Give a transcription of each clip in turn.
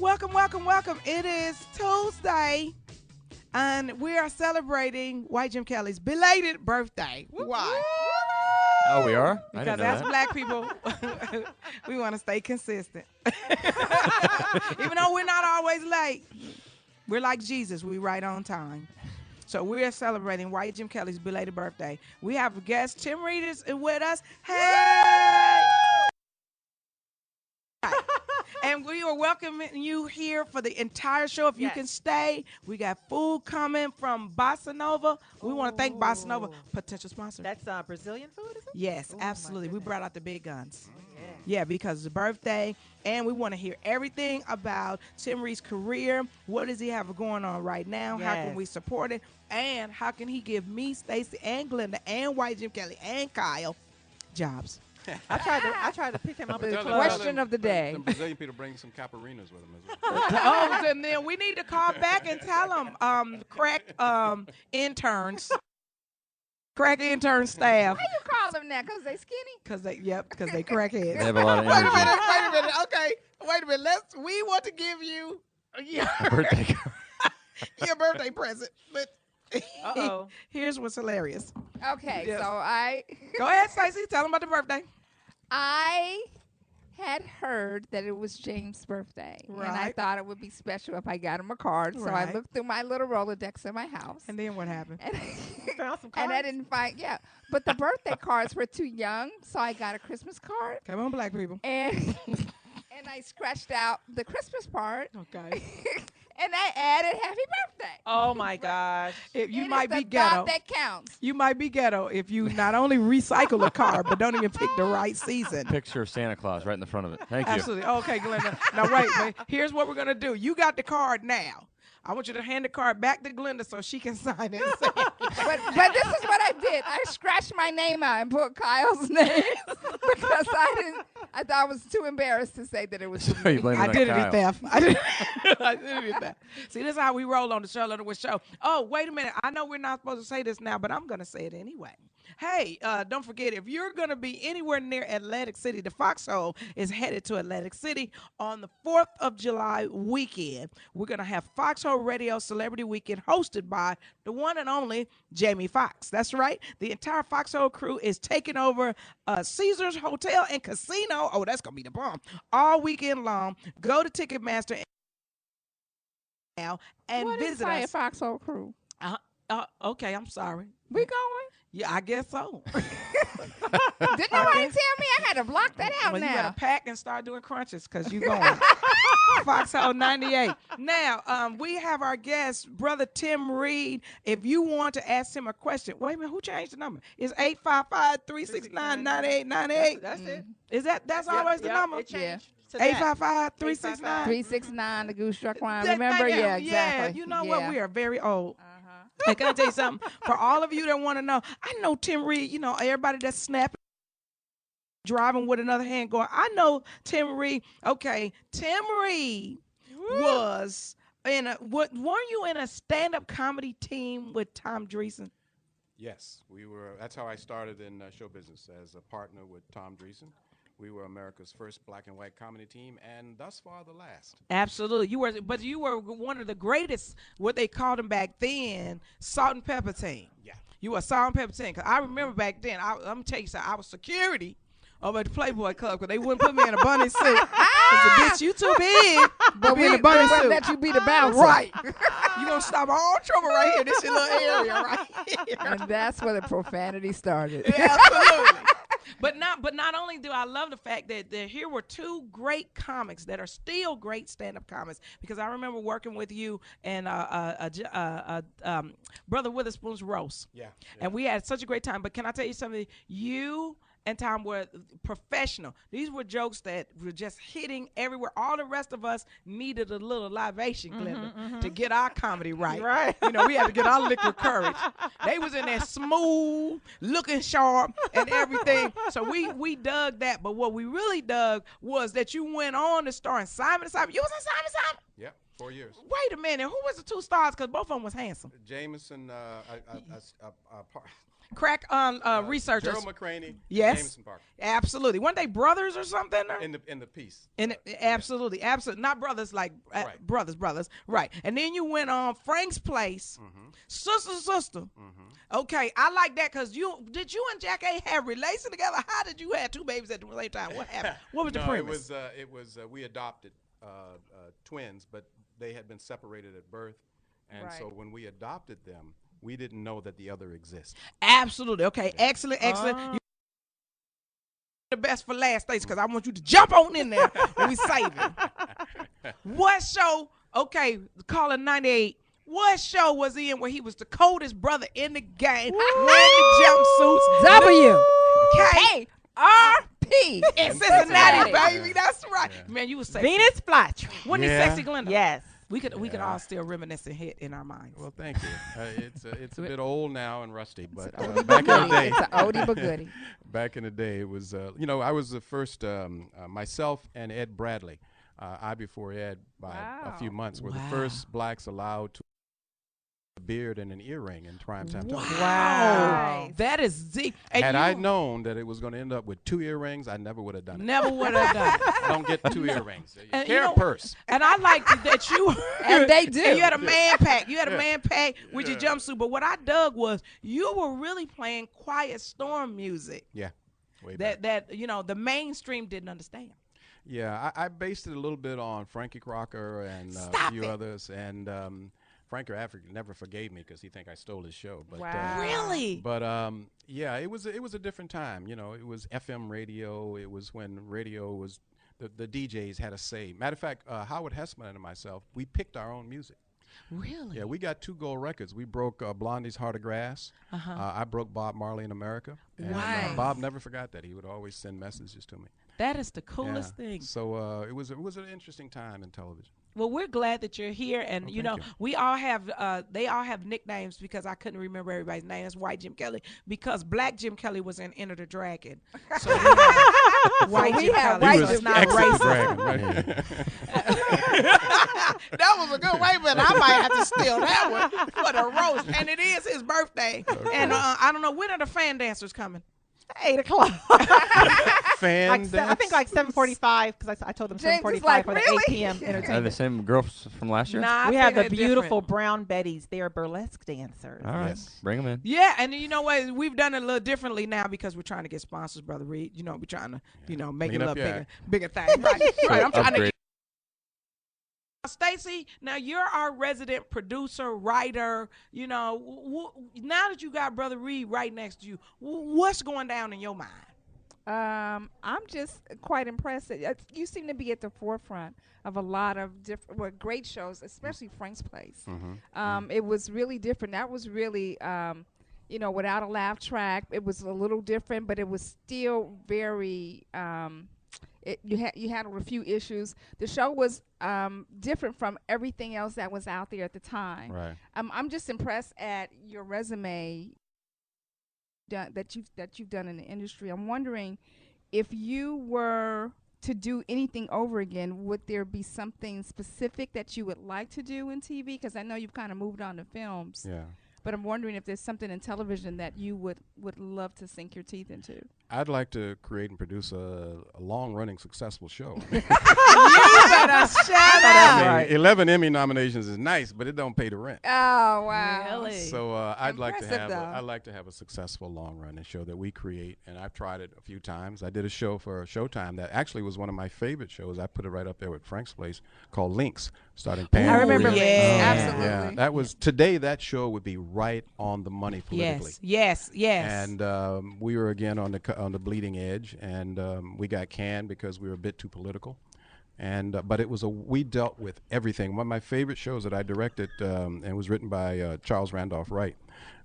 Welcome, welcome, welcome. It is Tuesday, and we are celebrating White Jim Kelly's belated birthday. Why? Oh, we are? I Because didn't know as that. black people, we want to stay consistent. Even though we're not always late, we're like Jesus. We right on time. So we are celebrating White Jim Kelly's belated birthday. We have a guest. Tim Reid is with us. Hey! And we are welcoming you here for the entire show. If you can stay, we got food coming from Bossa Nova. We want to thank Bossa Nova, potential sponsor. That's Brazilian food, is it? Yes, absolutely. We brought out the big guns. Yeah. Yeah, because it's a birthday, and we want to hear everything about Tim Reid's career. What does he have going on right now? How can we support it? And how can he give me, Stacey, and Glenda, and White Jim Kelly, and Kyle jobs? I tried to pick him up. The Question of the day. The Brazilian people bring some caparinas with them as well. Oh, and then we need to call back and tell them, crack interns, crack intern staff. Why you call them that? Because they skinny? Because they crackheads. They have a lot of Wait a energy. minute. Okay, wait a minute. We want to give you A birthday card. your birthday present, but Uh-oh. here's what's hilarious. Okay, Yes. so I Go ahead, Stacey. Tell them about the birthday. had heard that it was James' birthday. And I Right. thought it would be special if I got him a card. So Right. I looked through my little Rolodex in my house. And then what happened? And, Found some and I cards? didn't find, but the birthday cards were too young. So I got a Christmas card. Come on, black people. And and I scratched out the Christmas part. Okay. And I added happy birthday. Oh, my gosh. If you It might is be the ghetto. thought that counts. You might be ghetto if you not only recycle a card, but don't even pick the right season. Picture of Santa Claus right in the front of it. Thank you. Absolutely. Okay, Glenda. Now, wait. Here's what we're going to do. You got the card now. I want you to hand the card back to Glenda so she can sign it. But this is what I did. I scratched my name out and put Kyle's name because I thought I was too embarrassed to say that it was So you blame it I on did it Kyle. in theft. I did it in theft. See, this is how we roll on the Sheryl Underwood show. Oh, wait a minute. I know we're not supposed to say this now, but I'm going to say it anyway. Hey, don't forget, if you're going to be anywhere near Atlantic City, the Foxxhole is headed to Atlantic City on the 4th of July weekend. We're going to have Foxxhole Radio Celebrity Weekend hosted by the one and only Jamie Foxx. That's right. The entire Foxxhole crew is taking over Caesars Hotel and Casino. Oh, that's going to be the bomb. All weekend long. Go to Ticketmaster now and What visit is us. Foxhole Crew? Okay, I'm sorry. We going? Yeah, I guess so. Didn't nobody tell me I had to block that out Well, you now? better pack and start doing crunches because you going. Foxxhole 98. Now, we have our guest, Brother Tim Reid. If you want to ask him a question, wait a minute, who changed the number? It's 855-369-9898. That's it. Is that's always the number? It changed. to that. 855-369. 369, the goose struck one. That Remember? thing, Yeah, exactly. You know what? We are very old. Uh-huh. And can I tell you something? For all of you that want to know, I know Tim Reid, everybody that's snapping, driving with another hand going, I know Tim Reid. Okay, Tim Reid was weren't you in a stand-up comedy team with Tom Dreesen? Yes, we were. That's how I started in show business, as a partner with Tom Dreesen. We were America's first black and white comedy team, and thus far the last. Absolutely. You were one of the greatest, what they called them back then, salt and pepper team. Yeah. You were salt and pepper team. Cause I remember back then, I'm going to tell you something, I was security over at the Playboy Club because they wouldn't put me in a bunny suit. Bitch, you too big to be in a bunny suit. Let you be the bouncer. Right. You going to stop all trouble right here. This is a little area right here. And that's where the profanity started. Absolutely. But not only do I love the fact that here were two great comics that are still great stand-up comics, because I remember working with you and Brother Witherspoon's roast. Yeah. And we had such a great time. But can I tell you something? You and Tom were professional. These were jokes that were just hitting everywhere. All the rest of us needed a little libation, Glenda, to get our comedy right. Right. We had to get our liquid courage. They was in there smooth, looking sharp, and everything. So we dug that. But what we really dug was that you went on to star in Simon & Simon. You was in Simon & Simon? Yep, 4 years. Wait a minute. Who was the two stars? Because both of them was handsome. Jameson, crack researchers. Gerald McCraney, Yes. Jameson Parker. Absolutely. Weren't they brothers or something? In the piece. Absolutely. Not brothers like Right. brothers. Right. And then you went on Frank's Place, Sister. Okay, I like that because you and Jack A have relation together? How did you have two babies at the same time? What happened? What was the premise? It was we adopted twins, but they had been separated at birth, and Right. so when we adopted them, we didn't know that the other exists. Absolutely. Okay, excellent. You the best for last, Stacey, because I want you to jump on in there when we save it. What show? Okay, calling 98. What show was he in where he was the coldest brother in the game? Wearing the jumpsuits. W. K. R.P. In Cincinnati, baby. That's right. Yeah. Man, you was sexy. Venus flytrap. Wasn't he Yeah. sexy, Glenda? Yes. We could Yeah. all still reminisce and hit in our minds. Well, thank you. It's a bit old now and rusty, but Oldie back but in the goodie. day, It's an oldie but goodie. back in the day, it was I was the first myself and Ed Bradley, I before Ed by a few Wow. months were the Wow. first blacks allowed to a beard and an earring in primetime television. Wow. Nice. That is deep. And Had you I known that it was going to end up with 2 earrings, I never would have done it. never would have done it. I don't get 2 earrings. And Carry you know- a purse. And I like that you And they do. and you had a man pack. You had a Yeah. man pack with your Yeah. jumpsuit. But what I dug was you were really playing Quiet Storm music Yeah. Way back. that the mainstream didn't understand. Yeah, I based it a little bit on Frankie Crocker and a Stop few it. others. And Frankie Africa never forgave me because he think I stole his show. But, Wow. Really? But yeah, it was a different time. You know, it was FM radio. It was when radio was the DJs had a say. Matter of fact, Howard Hessman and myself, we picked our own music. Really? Yeah, we got 2 gold records. We broke Blondie's Heart of Grass. I broke Bob Marley in America. And Nice. Bob never forgot that. He would always send messages to me. That is the coolest Yeah. thing. So it was an interesting time in television. Well, we're glad that you're here, and Well, you know thank you. we all have. They all have nicknames because I couldn't remember everybody's name. That's White Jim Kelly because Black Jim Kelly was in Enter the Dragon. So we have White we Jim have Kelly. White so Jim it's not Kelly. racist. Dragon, right? That was a good way, but I might have to steal that one for the roast. And it is his birthday, and I don't know when are the fan dancers coming. 8 o'clock. Fan I dance? think like 7:45 because I told them James is 7:45 like, for the really? 8 p.m. Are the entertainment. same girls from last year? Nah, I We think have the they're beautiful different. brown Bettys. They are burlesque dancers. All right. Yes. Bring them in. Yeah, and you know what? We've done it a little differently now because we're trying to get sponsors, Brother Reid. You know, we're trying to, make it Clean a up little your bigger thing. Right, right. I'm trying to Upgrade. get. Stacey, now you're our resident producer, writer. You know, now that you got Brother Reid right next to you, what's going down in your mind? I'm just quite impressed. You seem to be at the forefront of a lot of different, great shows, especially Frank's Place. It was really different. That was really, without a laugh track, it was a little different, but it was still very. You handled a few issues. The show was different from everything else that was out there at the time. Right. I'm just impressed at your resume that you've done in the industry. I'm wondering if you were to do anything over again, would there be something specific that you would like to do in TV? Because I know you've kind of moved on to films. Yeah. But I'm wondering if there's something in television that you would love to sink your teeth into. I'd like to create and produce a long-running successful show. You better shut up. 11 Emmy nominations is nice, but it don't pay the rent. Oh, wow. Really? So I'd like to Impressive, have though. I'd like to have a successful long-running show that we create, and I've tried it a few times. I did a show for Showtime that actually was one of my favorite shows. I put it right up there with Frank's Place, called Links, starring Pam. I remember Grier. Links. Absolutely. Yeah, that was today. That show would be right on the money politically. Yes. And we were again on the bleeding edge, and we got canned because we were a bit too political. And but we dealt with everything. One of my favorite shows that I directed and was written by Charles Randolph Wright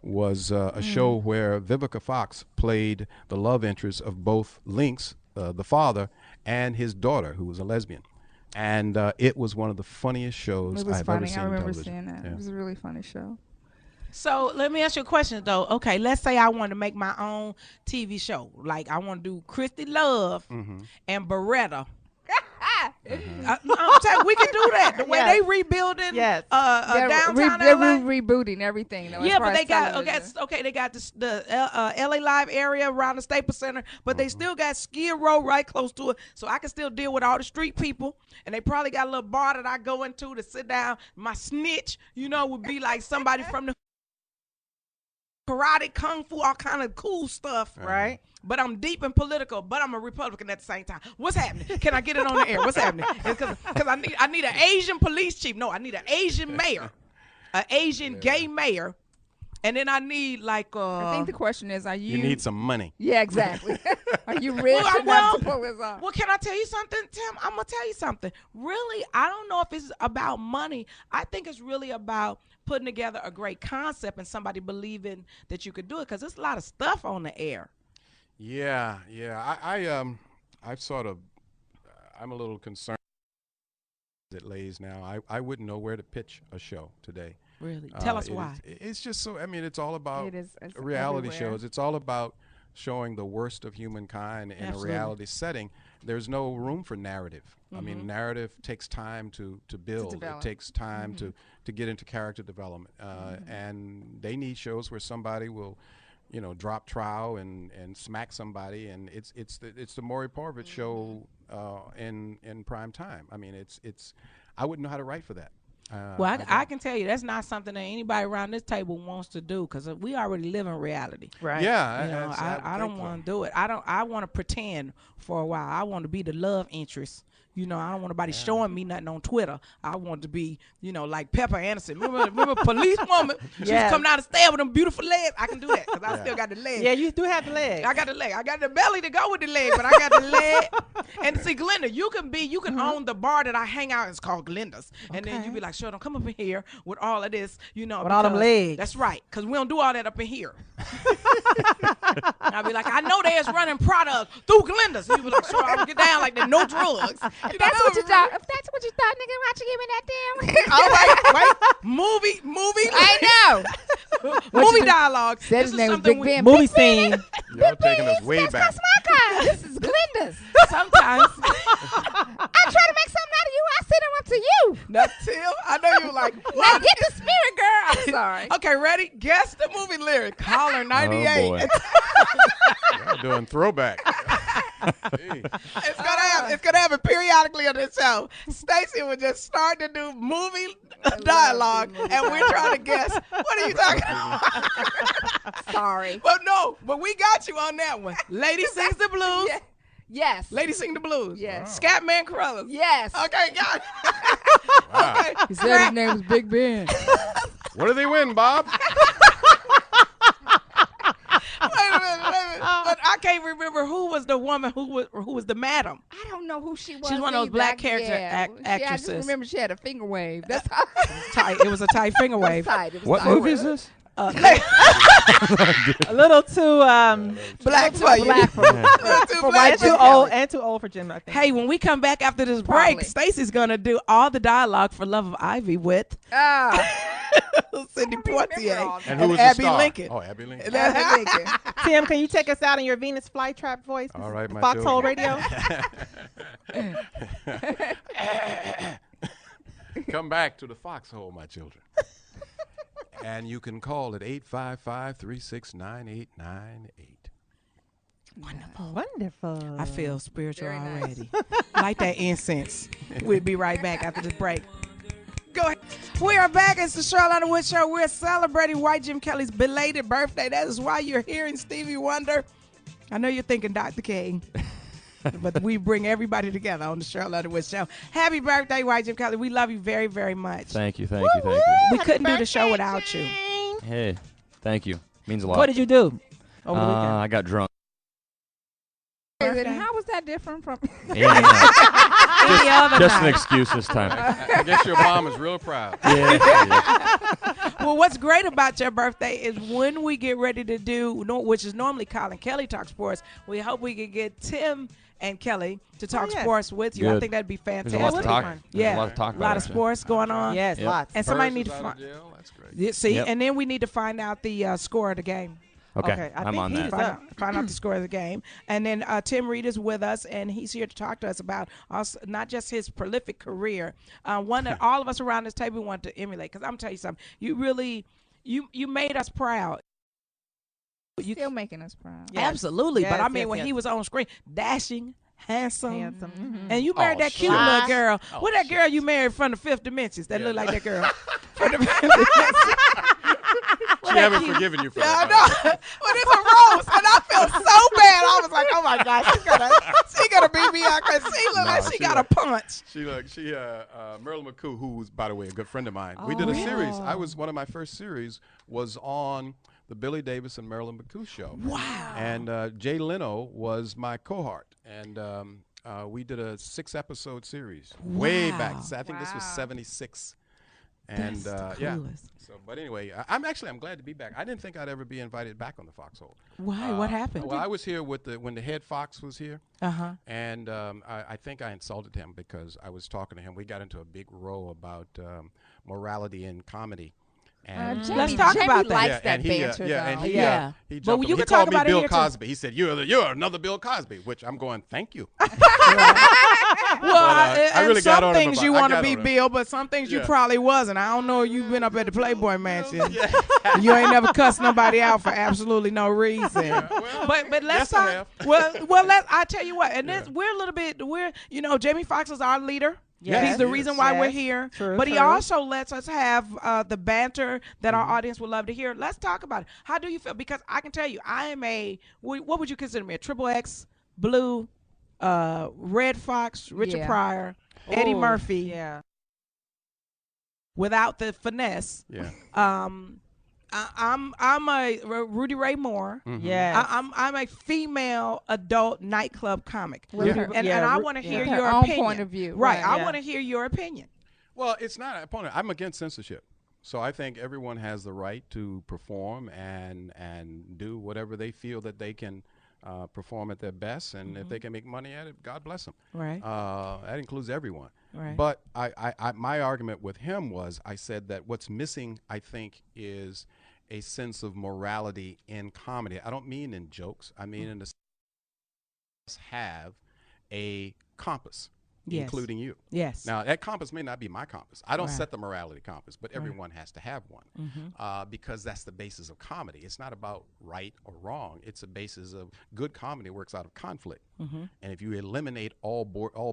was a show where Vivica Fox played the love interest of both Lynx, the father, and his daughter, who was a lesbian. And it was one of the funniest shows It was I've ever funny. seen I on remember television. seeing that. Yeah. It was a really funny show. So let me ask you a question, though. Okay, let's say I want to make my own TV show. Like I want to do Christy Love and Beretta. I'm saying we can do that. The way Yes. they rebuilding Yes. downtown they're LA. rebooting everything. Though, as Yeah, far but they as got television. they got the LA Live area around the Staples Center, but they still got Skid Row right close to it, so I can still deal with all the street people. And they probably got a little bar that I go into to sit down. My snitch, would be like somebody from the karate, kung fu, all kind of cool stuff, Right. But I'm deep in political, but I'm a Republican at the same time. What's happening? Can I get it on the air? What's happening? Because I need an Asian police chief. No, I need an Asian mayor, an Asian gay mayor, and then I need like I think the question is, are you? You need some money. Yeah, exactly. Are you rich Well, enough to pull this off? Well, can I tell you something, Tim? I'm gonna tell you something. Really, I don't know if it's about money. I think it's really about putting together a great concept and somebody believing that you could do it, because there's a lot of stuff on the air. Yeah. I've sort of, I'm a little concerned as it lays now. I wouldn't know where to pitch a show today. Really, tell us It why. is- it's just so. I mean, it's all about It's reality everywhere. shows. It's all about showing the worst of humankind in Absolutely. a reality setting. There's no room for narrative. I mean, narrative takes time to build. It develop. takes time to get into character development. And they need shows where somebody will, drop trowel and smack somebody. And it's the Maury Povich show in prime time. I mean, it's I wouldn't know how to write for that. Well, I don't. can tell you that's not something that anybody around this table wants to do, because we already live in reality. Right. Yeah, I don't want to do it. I want to pretend for a while. I want to be the love interest. I don't want nobody showing me nothing on Twitter. I want to be, like Pepper Anderson. Remember Police Woman? She was Yes. coming down the stairs with them beautiful legs. I can do that because I still got the legs. Yeah, you do have the legs. I got the leg. I got the belly to go with the leg, but I got the leg. And see, Glenda, you can own the bar that I hang out. It's called Glenda's, and then you be like, sure, don't come up in here with all of this, With all them because- legs. That's right, because we don't do all that up in here. I'll be like, I know there's running products through Glenda's. You be like, sure, I'll get down like that, no drugs. If that's what you thought, nigga, why you give me that damn? All right, wait. Movie. I know. Movie dialogue. Said This his is name was something Big we- Ben. Movie scene. Y'all taking us way back. That's my car. This is Glenda's. Sometimes. I'm trying to make something out of you. I send them up to you. Not Tim. I know you were like, Now Mom, get the spirit, girl. I'm sorry. Okay, ready? Guess the movie lyric. Caller 98. Oh, boy. Y'all doing throwback. Gee. It's gonna happen periodically on this show. Stacey would just start to do movie dialogue, and we're trying to guess. What are you talking about? Sorry. But we got you on that one. Lady sings the blues. Yeah. Yes. Lady sing the blues. Yes. Scatman Crothers. Yes. Okay, got it. Wow. Okay. He said his name was Big Ben. What do they win, Bob? Wait a minute. But I can't remember who was the woman who was the madam. I don't know who she was. She's one of those either. black character Yeah. I just actresses. remember she had a finger wave. That's how. Tight. It was a tight finger wave. Tight. It was What tight. movie is this? A little too Black for you. black for, Too for black white, for too you. old, and too old for Jim. I think. Hey, when we come back after this break, Probably. Stacey's gonna do all the dialogue for Love of Ivy with Cindy remember all Poitier that. And who was Abby the star? Lincoln. Oh, Abby Lincoln. Abby Lincoln. Tim, can you take us out in your Venus flytrap voice? All right, my Foxhole children. Radio. Come back to the Foxhole, my children. And you can call at 855-369-8898. Wonderful. I feel spiritual Very nice. already. Like that incense. We'll be right back after this break. Go ahead. We are back. It's the Sheryl Underwood Show. We're celebrating White Jim Kelly's belated birthday. That is why you're hearing Stevie Wonder. I know you're thinking Dr. King, but we bring everybody together on the Sheryl Underwood Show. Happy birthday, White Jim Kelly. We love you very, very much. Thank you. We We couldn't do the show without you. Hey, thank you. Means a lot. What did you do over the weekend? I got drunk. And how was that different from? Yeah, Any other just an night. excuse this time. I guess your mom is real proud. Yeah. Well, what's great about your birthday is when we get ready to do, which is normally Colin Kelly Talk Sports, we hope we can get Tim and Kelly to talk yes. sports with you. I Good. think that'd be There's fantastic. a lot to talk. fun. There's Yeah, a lot to talk a about. lot of actually. sports going on. Yes, Yep. lots. And somebody Spurs need is to out of find. jail. That's great. Yeah, see, Yep. and then we need to find out the score of the game. Okay, I I'm think on Heat that. is Find up. find out the score of the game. And then Tim Reid is with us, and he's here to talk to us about also, not just his prolific career, one that all of us around this table want to emulate. Because I'm going to tell you something. You really, you made us proud. Still making us proud. Yes. Absolutely. But I Yes, mean, yes, when yes. he was on screen, dashing, handsome. Handsome. And you married that cute shucks. little girl. Oh, What that girl shucks. you married from the Fifth Dimensions that Yeah, look like no. that girl? From the Fifth Dimensions. She haven't forgiven you for Yeah, I that. know. But it's a roast, and I felt so bad. I was like, oh my God, she gonna beat me out because she look like she got a punch. Marilyn McCoo, who's, by the way, a good friend of mine. We did a series. One of my first series was on the Billy Davis and Marilyn McCoo show. Wow. And Jay Leno was my cohort. And we did a 6-episode series way back. I think this was Wow. 76. And That's the yeah. coolest. So, but anyway, I'm glad to be back. I didn't think I'd ever be invited back on the Foxxhole. Why? What happened? Well, I was here when the head fox was here. Uh-huh. And I think I insulted him because I was talking to him. We got into a big row about morality in comedy. And Let's talk about that. Likes that and he, banter, and though. he, Yeah. he But jumped you up. He can talk called me about it Bill here, too. Cosby. He said, "You're another Bill Cosby," which I'm going, thank you. Well, I really got some on him things about- you I want to got be on him. Bill, but some things you Yeah. probably wasn't. I don't know. You've been up at the Playboy Mansion. You ain't never cussed nobody out for absolutely no reason. Well, But let's yes, I talk. have. Well, I tell you what, and this, we're a little bit. Jamie Foxx is our leader. Yes. He's the Yes. reason why we're Yes. here. True, But he true. also lets us have the banter that our audience would love to hear. Let's talk about it. How do you feel? Because I can tell you, I am what would you consider me? A triple X, blue, Red Fox, Richard Yeah. Pryor, Eddie Ooh, Murphy, Yeah. without the finesse. Yeah. I'm a Rudy Ray Moore. Yes. I'm a female adult nightclub comic. With Yeah. her- And I want to hear With her your own opinion. point of view, Right. right. I Yeah. want to hear your opinion. Well, it's not an opponent. I'm against censorship. So I think everyone has the right to perform and do whatever they feel that they can perform at their best. And if they can make money at it, God bless them. Right. That includes everyone. Right. But my argument with him was I said that what's missing, I think, is a sense of morality in comedy. I don't mean in jokes. I mean in the have a compass, Yes. including you. Yes. Now, that compass may not be my compass. I don't Right. set the morality compass, but everyone has to have one because that's the basis of comedy. It's not about right or wrong. It's a basis of good comedy works out of conflict. And if you eliminate all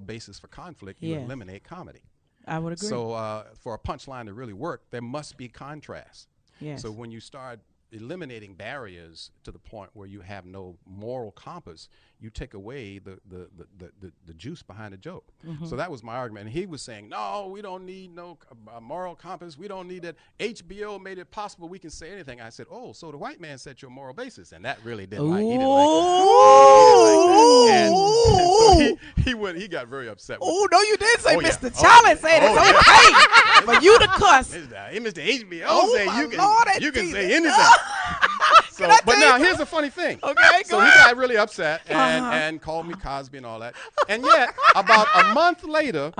basis for conflict, you Yes. eliminate comedy. I would agree. So for a punchline to really work, there must be contrast. yes. So when you start eliminating barriers to the point where you have no moral compass, you take away the juice behind the joke. So that was my argument. And he was saying, no, we don't need no moral compass. We don't need that. HBO made it possible we can say anything. I said, oh, so the white man set your moral basis. And that really didn't like, he didn't like that. And so he got very upset with Oh, no, you did say Oh, yeah. Mr. Oh, Charlie yeah. said Oh, it's okay for you to cuss. Mr. HBO Oh, said my you can Lord, that you can Jesus. say anything. So, but now here's the funny thing. Okay, So go he ahead. got really upset and called me Cosby and all that. And yet, about a month later,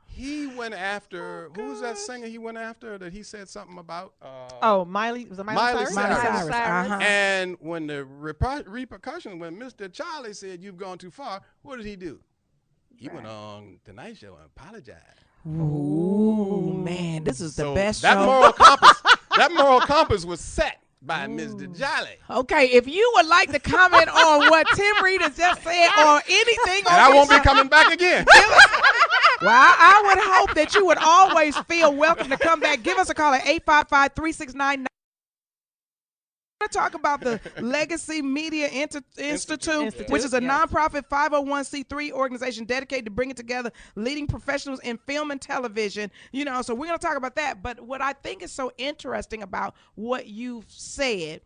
he went after who was that singer? He went after that he said something about. Miley Miley Cyrus? Cyrus. Cyrus. Uh-huh. And when the repercussion, when Mr. Charlie said you've gone too far, what did he do? He went on Tonight Show and apologized. Ooh, man, this is the So best that show. that moral compass was set by Mr. Jolly. Okay, if you would like to comment on what Tim Reid has just said or anything on And I this won't be show, coming back again. well, I would hope that you would always feel welcome to come back. Give us a call at 855-369. To talk about the Legacy Media Institute, which is a nonprofit 501c3 organization dedicated to bringing together leading professionals in film and television. So we're going to talk about that. But what I think is so interesting about what you've said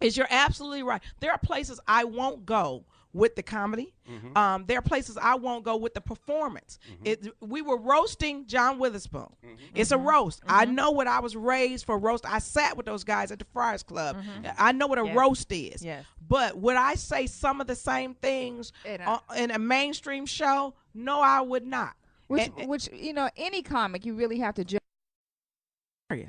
is you're absolutely right. There are places I won't go with the comedy. There are places I won't go with the performance. We were roasting John Witherspoon. It's a roast. I know what I was raised for roast. I sat with those guys at the Friars Club. I know what a roast is. Yes. But would I say some of the same things in a mainstream show? No, I would not. Which any comic, you really have to judge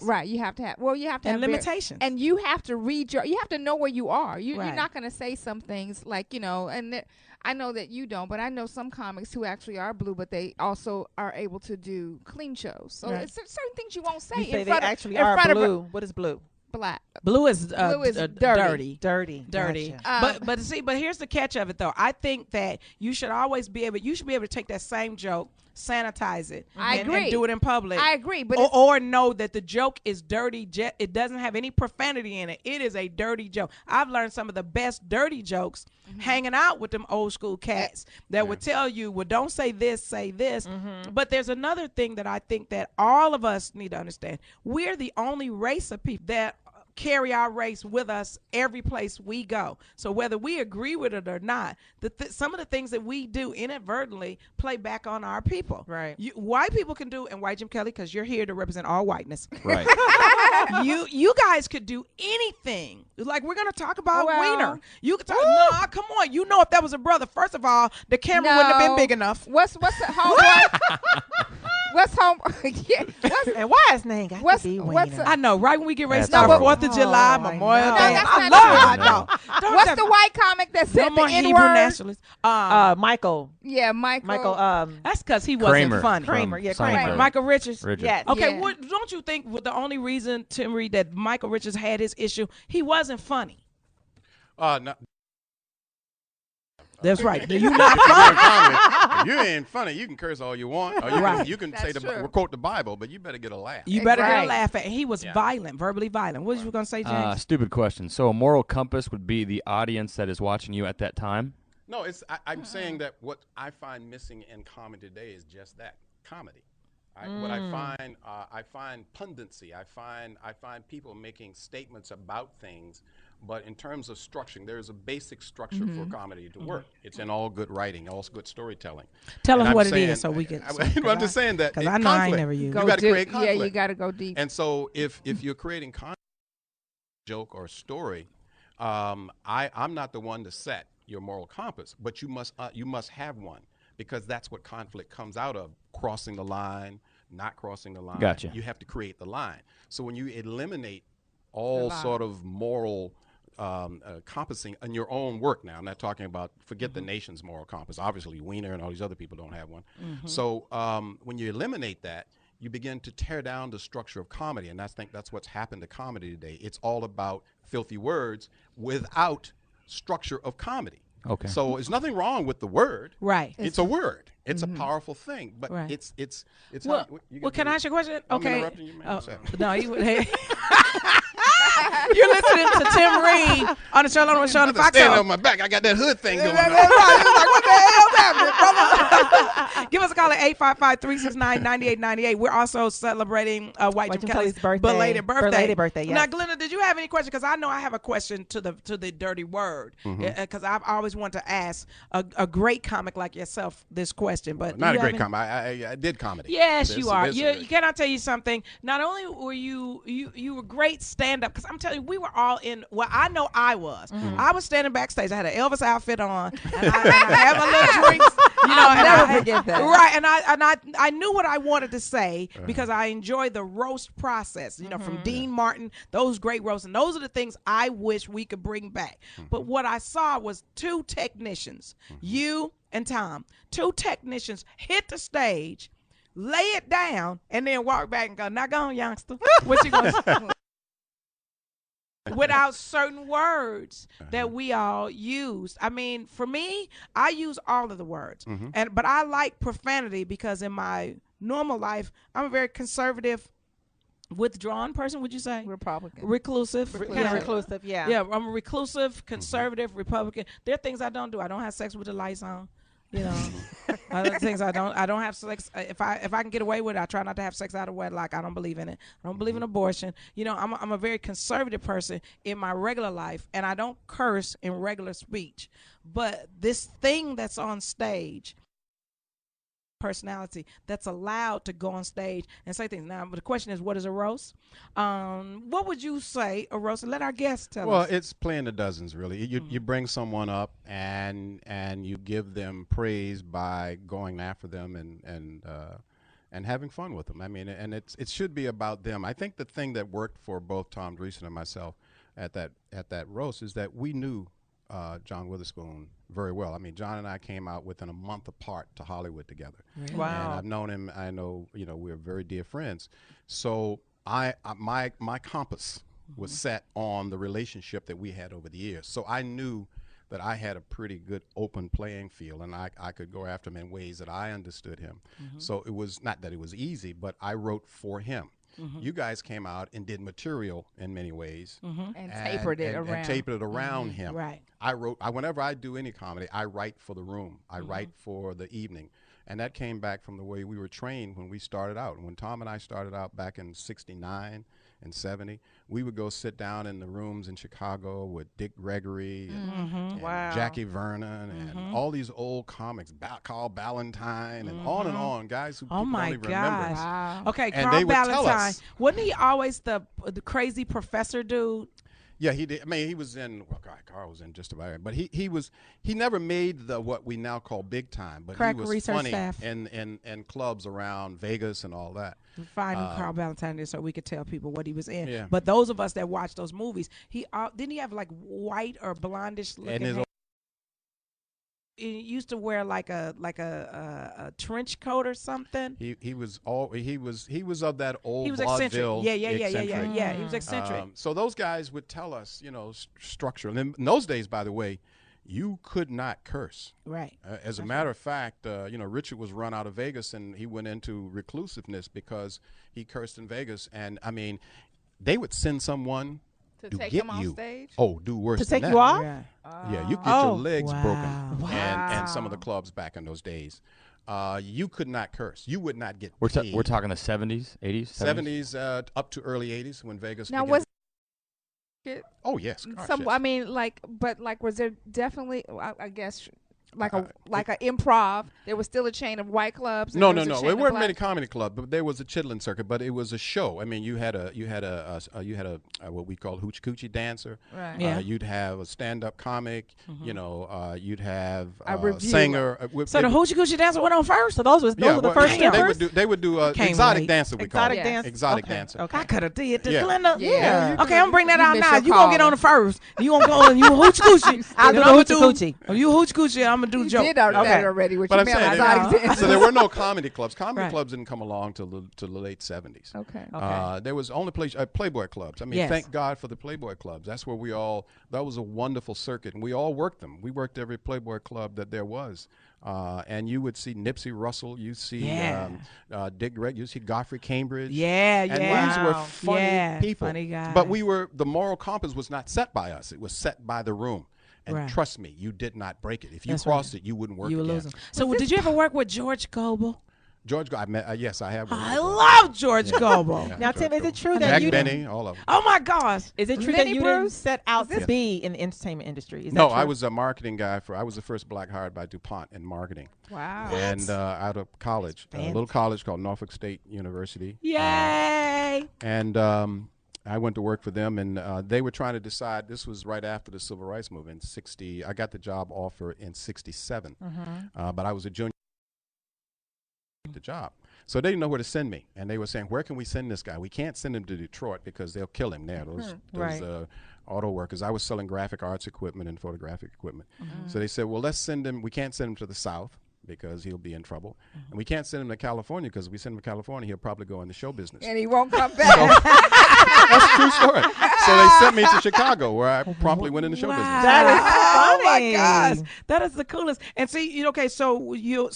Right, you have to have. Well, you have to And have limitations. and you have to read your. You have to know where you are. You're Right. not going to say some things like And I know that you don't, but I know some comics who actually are blue, but they also are able to do clean shows. So Right. it's certain things you won't say You say in they front actually in are front blue. What is blue? of black. Blue is dirty. dirty. Gotcha. But see, but here's the catch of it though. I think that you should always be able. You should be able to take that same joke, sanitize it, I and agree. do it in public. I agree, but or know that the joke is dirty. It doesn't have any profanity in it. It is a dirty joke. I've learned some of the best dirty jokes hanging out with them old school cats that would tell you, well, don't say this, say this. But there's another thing that I think that all of us need to understand. We're the only race of people that carry our race with us every place we go. So whether we agree with it or not, some of the things that we do inadvertently play back on our people. Right. White people can do, and white Jim Kelly, because you're here to represent all whiteness. Right. You guys could do anything. Like we're gonna talk about Well, Wiener. You could talk. No, come on. You know if that was a brother, first of all, the camera wouldn't have been No. big enough. What's the homeboy? What's home? Yeah. And why his name got what's- to be what's Wiener? I know, right when we get ready to That's start horrible. 4th of July, Oh, I Memorial know. Day. No, that's I not love true. it. No. Don't What's that- the white comic that no said more the N Hebrew word? nationalists. Michael. Yeah, Michael. Michael. That's because he wasn't Kramer. funny. Kramer. From Yeah, Seinfeld. Kramer. Michael Richards. Richard. Yes. Okay, Yeah. don't you think the only reason, Tim Reid, that Michael Richards had his issue, he wasn't funny. No, That's right. You're not if you're funny. doing comedy, if you ain't funny, you can curse all you want, or Right. you can That's say true. quote the Bible, but you better get a laugh. You better get a Right. laugh at. He was Yeah. violent, verbally violent. What was you going to say, James? Stupid question. So a moral compass would be the audience that is watching you at that time? No, I'm saying that what I find missing in comedy today is just that, comedy. What I find pundency. I find people making statements about things, but in terms of structuring, there's a basic structure for comedy to work. It's in all good writing, all good storytelling. Tell And us I'm what it saying- is so we can. I'm just saying that Because it- I know I ain't conflict. never used Go You got to deep. create conflict. Yeah, you got to go deep. And so if you're creating joke or story, I'm not the one to set your moral compass, but you must have one, because that's what conflict comes out of: crossing the line, not crossing the line. Gotcha. You have to create the line. So when you eliminate all line. sort of moral compassing in your own work, now I'm not talking about forget the nation's moral compass. Obviously, Wiener and all these other people don't have one. So when you eliminate that, you begin to tear down the structure of comedy, and I think that's what's happened to comedy today. It's all about filthy words without structure of comedy. Okay. So there's nothing wrong with the word. Right. It's a word. It's a powerful thing, but Right. it's Well, how, you well, can I ask you a question? I'm Okay. interrupting you, man. What's happening? No, you're listening to Tim Reid on the show on the Stand Foxxhole. on my back. I got that hood thing going That's on. right. He was like, what the hell's happening, brother? Give us a call at 855-369-9898. We're also celebrating White Jim Kelly's belated birthday. Belated birthday, yes. Now, Glenda, did you have any question? Because I know I have a question to the dirty word. Because I've always wanted to ask a great comic like yourself this question. But Not you a great have any- comedy. I did comedy. Yes, This- you are. this- You can I tell you something? Not only were you were great stand up, because I'm telling you, we were all in. Well, I know I was. I was standing backstage. I had an Elvis outfit on, and I had my little drinks. You know, I'll and never I, forget that. Right, and I knew what I wanted to say because I enjoy the roast process. You know, from Dean Martin, those great roasts, and those are the things I wish we could bring back. But what I saw was two technicians, you and Tom, two technicians hit the stage, lay it down, and then walk back and go, "Now go on, youngster. What you gonna say?" Without certain words that we all used. I mean, for me, I use all of the words, but I like profanity because in my normal life, I'm a very conservative, withdrawn person. Would you say Republican. reclusive? Kind Yeah. of reclusive, yeah. Yeah, I'm a reclusive, conservative, Republican. There are things I don't do. I don't have sex with the lights on. You know, other things I don't have sex. If I can get away with it, I try not to have sex out of wedlock. I don't believe in it. I don't believe in abortion. You know, I'm a very conservative person in my regular life, and I don't curse in regular speech. But this thing that's on stage, personality that's allowed to go on stage and say things. Now, the question is, what is a roast? What would you say a roast? Let our guests tell Well, us. it's playing the dozens, really. You bring someone up and you give them praise by going after them and and having fun with them. I mean, and it should be about them. I think the thing that worked for both Tom Dreesen and myself at that roast is that we knew John Witherspoon very well. I mean, John and I came out within a month apart to Hollywood together. Really? Wow. And I've known him. I know, we're very dear friends. So my compass was set on the relationship that we had over the years. So I knew that I had a pretty good open playing field, and I could go after him in ways that I understood him. So it was not that it was easy, but I wrote for him. You guys came out and did material in many ways, And tapered it around. and tapered it around him. Right. Whenever I do any comedy, I write for the room. I write for the evening. And that came back from the way we were trained when we started out. And when Tom and I started out back in '69 and '70, we would go sit down in the rooms in Chicago with Dick Gregory and Wow. Jackie Vernon and all these old comics, Carl Ballantine and on, guys who people my don't even gosh. remember. Wow. Okay, And Carl they would tell Ballantine. us. Wasn't he always the crazy professor dude? Yeah, he did. I mean, he was in. Well, God, Carl was in just about everything. But he never made the what we now call big time. But Crack he was research funny staff. in clubs around Vegas and all that. Find Carl Ballantine there so we could tell people what he was in. Yeah. But those of us that watch those movies, didn't he have like white or blondish looking And his hair? He used to wear like a trench coat or something. he was of that old He was eccentric. vaudeville Yeah. eccentric. Yeah, he was eccentric. So those guys would tell us, structure. And in those days, by the way, you could not curse. Right. As a matter of fact, Richard was run out of Vegas, and he went into reclusiveness because he cursed in Vegas. And I mean, they would send someone To to take get him off you. stage? Oh, do worse To than take that. you off? Yeah. Yeah, you could get your Oh. legs Wow. broken, Wow. and some of the clubs back in those days, you could not curse. You would not get We're paid. talking the 70s, 80s, 70s up to early 80s when Vegas. Now, began. was it Oh yes, gosh, some? yes. I mean, was there definitely? I guess like a improv. There was still a chain of white clubs. and No. there was a chain There of weren't black- many comedy clubs, but there was a chitlin circuit. But it was a show. I mean, you had a what we call hoochie coochie dancer. Right. Yeah. You'd have a stand-up comic. You'd have A a reviewer. singer. So the Hoochie Coochie Dancer went on first? So those were the first they strippers? would do Can't exotic wait. dancer. We call Exotic it dance. exotic Okay. dancer. Okay. I could have did this, Yeah. Glenda. Yeah. you Okay, I'm bring that You out missed now. your You gonna get calling. on the first. You gonna go and you Hoochie Coochie. I'll And do the I'ma Hoochie Coochie. Oh, you Hoochie Coochie. I'm gonna do You joke. did that Okay. already with But your I'm male saying, exotic dance. so there were no comedy clubs. Comedy Right. clubs didn't come along till the late 70s. Okay. There was only Playboy clubs. I mean, Yes. thank God for the Playboy clubs. That's where that was a wonderful circuit, and we all worked them. We worked every Playboy club that there was. And you would see Nipsey Russell, you see Yeah. Dick Gregg, you see Godfrey Cambridge. Yeah, And yeah. these were Wow. funny Yeah, people. funny guys. But the moral compass was not set by us. It was set by the room. And Right. trust me, you did not break it. If you That's crossed it, you wouldn't work You were again. losing. So did you ever work with George Gobel? George, yes, I have. worked I with George. love George Gobel. Yeah, Now, George Tim, is it Gobel. true that Jack you Benny, all of them. Oh my gosh. Is it true Lenny that you didn't Bruce? set out Is to be in the entertainment industry? Is No, that I true? was a marketing guy I was the first black hired by DuPont in marketing. Wow. And out of college, a little college called Norfolk State University. Yay. And I went to work for them, and they were trying to decide. This was right after the Civil Rights Movement. I got the job offer in '67, but I was a junior. The job, so they didn't know where to send me, and they were saying, "Where can we send this guy? We can't send him to Detroit because they'll kill him there." Those Right. auto workers. I was selling graphic arts equipment and photographic equipment, so they said, "Well, let's send him. We can't send him to the South." Because he'll be in trouble. And we can't send him to California because if we send him to California, he'll probably go into show business. And he won't come back. That's a true story. So they sent me to Chicago, where I promptly went into show business. That is Oh my funny. gosh, that is the coolest. And see, okay, so you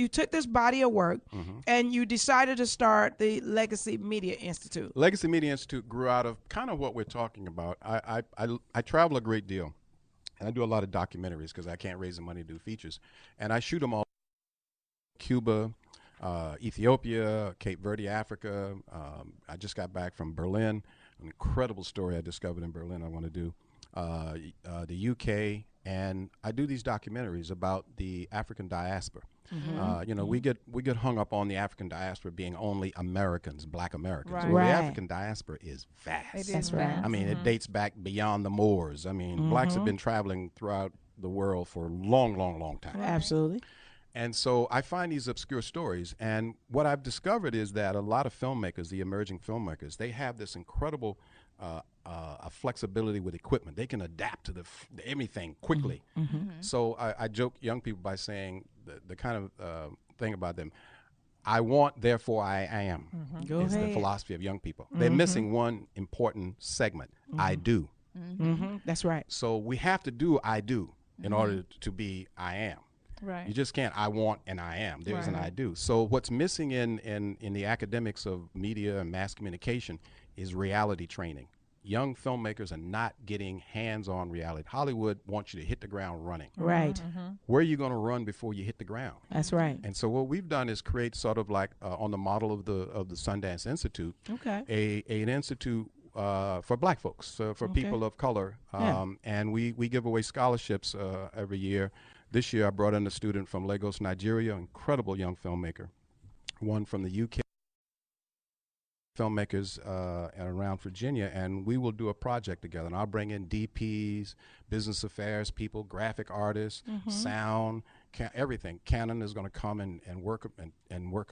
took this body of work and you decided to start the Legacy Media Institute. Legacy Media Institute grew out of kind of what we're talking about. I travel a great deal, and I do a lot of documentaries because I can't raise the money to do features. And I shoot them all Cuba, Ethiopia, Cape Verde, Africa. I just got back from Berlin. An incredible story I discovered in Berlin I want to do. The UK, and I do these documentaries about the African diaspora. We get hung up on the African diaspora being only Americans, Black Americans. Right. Well, Right. the African diaspora is vast. It is That's right. vast. I mean, it dates back beyond the Moors. I mean, blacks have been traveling throughout the world for a long, long, long time. Absolutely. And so I find these obscure stories. And what I've discovered is that a lot of filmmakers, the emerging filmmakers, they have this incredible flexibility with equipment. They can adapt to everything quickly. So I joke young people by saying the kind of thing about them, I want, therefore I am, Go is the ahead. philosophy of young people. They're missing one important segment, I do. That's right. So we have to do I do in order to be I am. Right. You just can't I want and I am. There's an I do. So what's missing in the academics of media and mass communication is reality training. Young filmmakers are not getting hands-on reality. Hollywood wants you to hit the ground running. Right. Where are you going to run before you hit the ground? That's right. And so what we've done is create sort of like on the model of the Sundance Institute, Okay. an institute for black folks, for people of color. And we give away scholarships every year. This year I brought in a student from Lagos, Nigeria, incredible young filmmaker. One from the UK, filmmakers around Virginia, and we will do a project together. And I'll bring in DPs, business affairs people, graphic artists, sound, everything. Canon is going to come and work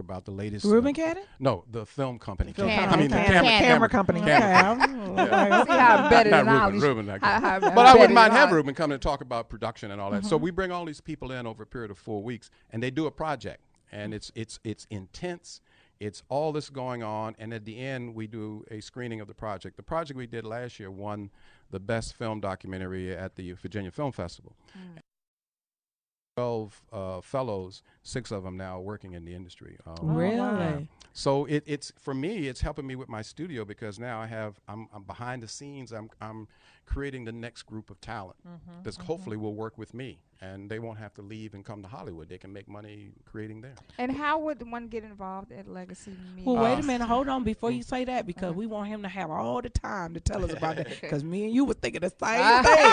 about the latest. Reuben Cannon? No, the film company. Film Canon. I mean, company. the Canon. Camera company. Okay. See how better Not than Ollie. Reuben, that guy. How But I wouldn't better mind than having Ollie. Reuben come and talk about production and all that. So we bring all these people in over a period of 4 weeks, and they do a project, and it's intense. It's all this going on, and at the end, we do a screening of the project. The project we did last year won the best film documentary at the Virginia Film Festival. 12 fellows, 6 of them now are working in the industry. Really? So it's for me, it's helping me with my studio because now I'm behind the scenes. I'm creating the next group of talent that hopefully will work with me, and they won't have to leave and come to Hollywood. They can make money creating there. And how would one get involved at Legacy Media? Well, wait a minute. Hold on before you say that because we want him to have all the time to tell us about that because me and you were thinking the same thing.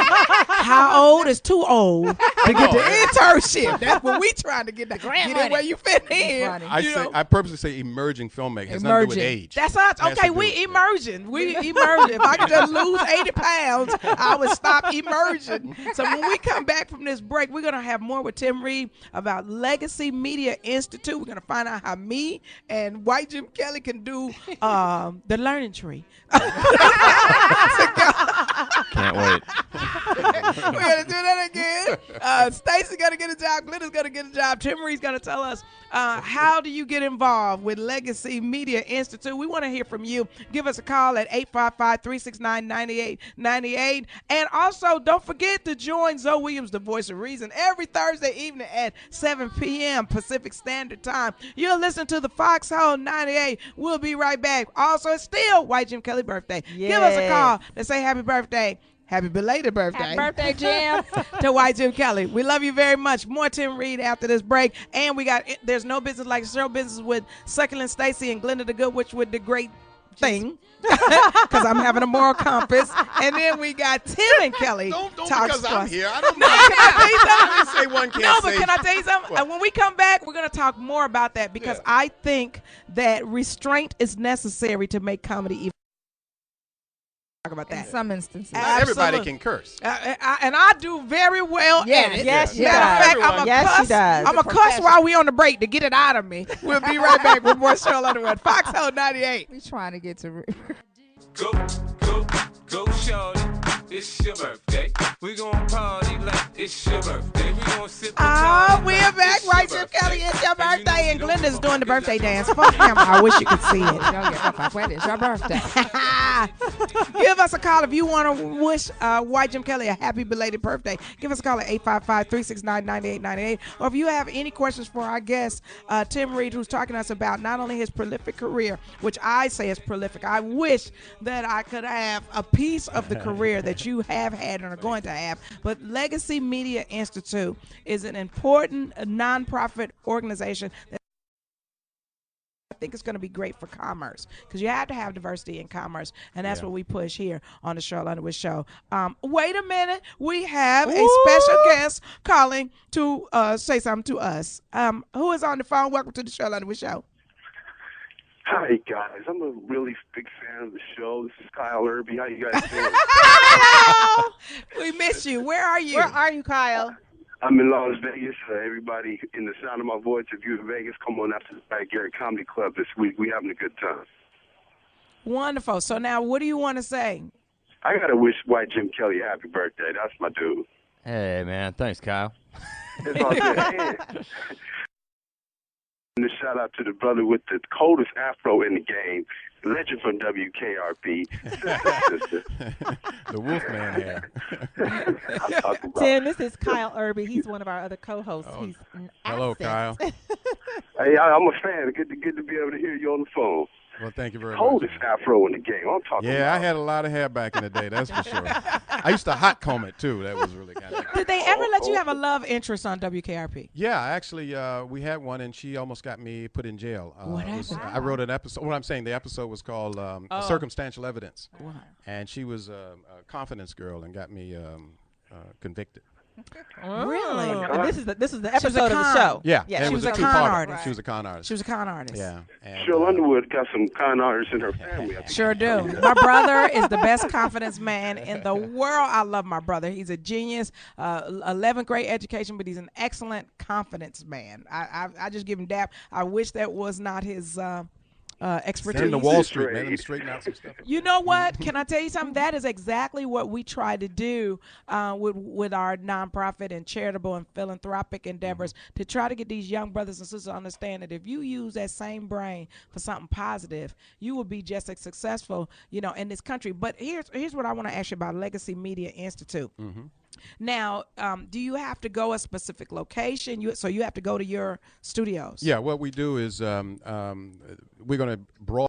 How old is too old to get the internship? That's what we trying to get the get it where you fit in. I purposely say emerging filmmaker. It has nothing to do with age. That's us. Has Okay, to do we with- emerging. We emerging. If I could just lose 80 pounds, I would stop emerging. So when we come back from this break, we're going to have more with Tim Reid about Legacy Media Institute. We're going to find out how me and White Jim Kelly can do the learning tree. Can't wait. We're going to do that again. Stacy's going to get a job. Glenda's going to get a job. Tim Reid's going to tell us how do you get involved with Legacy Media Institute. We want to hear from you. Give us a call at 855-369-9898. And also, don't forget to join Zoe Williams, the voice of reason, every Thursday evening at 7 p.m. Pacific Standard Time. You'll listen to the Foxxhole 98. We'll be right back. Also, it's still White Jim Kelly's birthday. Give us a call to say happy birthday. Happy belated birthday. Happy birthday, Jim. To White Jim Kelly. We love you very much. More Tim Reid after this break. And we got There's No Business Like Show Business with Succulent Stacy and Glenda the Good Witch with the great thing. Because I'm having a moral compass. And then we got Tim and Kelly. Don't talk because I'm sports. here. I don't No, know. can I tell you something? I didn't say one can't No, but say. can I tell you something? What? When we come back, we're going to talk more about that because I think that restraint is necessary to make comedy even. Talk about In that. some instances. Not everybody Absolutely. can curse. And I do very well at it. Yes, she Matter of does. fact, I'm a Yes, she cuss. does. I'm a cuss while we on the break to get it out of me. We'll be right back with more Sheryl Underwood. Foxxhole 98. We trying to get to Go, shorty. It's your birthday. We gon' party like it's your birthday. We gon' sip We're back. Right, Jim Kelly. It's your birthday, and Glenda's doing the birthday dance. Fuck him. I wish you could see it. It's your birthday. Give us a call if you want to wish White Jim Kelly a happy belated birthday. Give us a call at 855-369-9898. Or if you have any questions for our guest, Tim Reid, who's talking to us about not only his prolific career, which I say is prolific. I wish that I could have a piece of the career that you have had and are going to have. But Legacy Media Institute is an important nonprofit organization that I think it's going to be great for commerce because you have to have diversity in commerce, and that's what we push here on the Sheryl Underwood Show. Wait a minute. We have a special guest calling to say something to us. Who is on the phone? Welcome to the Sheryl Underwood Show. Hi, guys. I'm a really big fan of the show. This is Kyle Erby. How you guys doing? Hello. We miss you. Where are you? Where are you, Kyle? I'm in Las Vegas. Everybody in the sound of my voice, if you're in Vegas, come on out to the Garrett Comedy Club this week. We're having a good time. Wonderful. So now, what do you want to say? I got to wish White Jim Kelly a happy birthday. That's my dude. Hey, man. Thanks, Kyle. It's all good. And a shout out to the brother with the coldest afro in the game, legend from WKRP, The Wolfman hair. I'm talking about. Tim, this is Kyle Erby. He's one of our other co-hosts. Oh, He's an hello, accent. Kyle. Hey, I'm a fan. Good to be able to hear you on the phone. Well, thank you very Coldest much. afro in the game. I'm talking Yeah, about. I had a lot of hair back in the day, that's for sure. I used to hot comb it, too. That was really kind of... Did they ever let you have a love interest on WKRP? Yeah, actually, we had one, and she almost got me put in jail. What it was- happened? I wrote an episode. What I'm saying, the episode was called Circumstantial Evidence. Wow. And she was a confidence girl and got me convicted. Really? And this is the She was a episode of the con. show. Yeah, Yeah, and she it was was a a con two-parter. artist. She was a con artist. She was a con artist. Yeah. And, Sheryl Underwood got some con artists in her family. I think. Sure do. My brother is the best confidence man in the world. I love my brother. He's a genius, 11th grade education, but he's an excellent confidence man. I just give him dap. I wish that was not his expertise. Send him to Wall Street, man. Let him straighten out some stuff. You know what? Can I tell you something? That is exactly what we try to do with our nonprofit and charitable and philanthropic endeavors, to try to get these young brothers and sisters to understand that if you use that same brain for something positive, you will be just as successful, in this country. But here's what I want to ask you about Legacy Media Institute. Now, do you have to go a specific location? So you have to go to your studios? Yeah, what we do is we're going to broaden,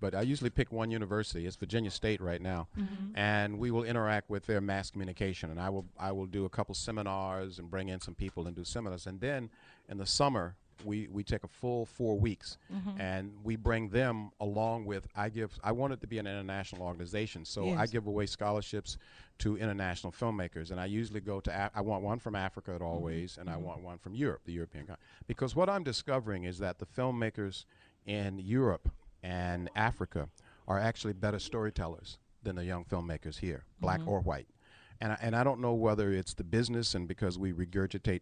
but I usually pick one university. It's Virginia State right now, and we will interact with their mass communication. And I will do a couple seminars and bring in some people and do seminars. And then in the summer, we take a full 4 weeks, and we bring them along with. I want it to be an international organization, so Yes. I give away scholarships to international filmmakers, and I usually go to. I want one from Africa always, and I want one from Europe, the European country, because what I'm discovering is that the filmmakers in Europe and Africa are actually better storytellers than the young filmmakers here, black or white, and I don't know whether it's the business and because we regurgitate.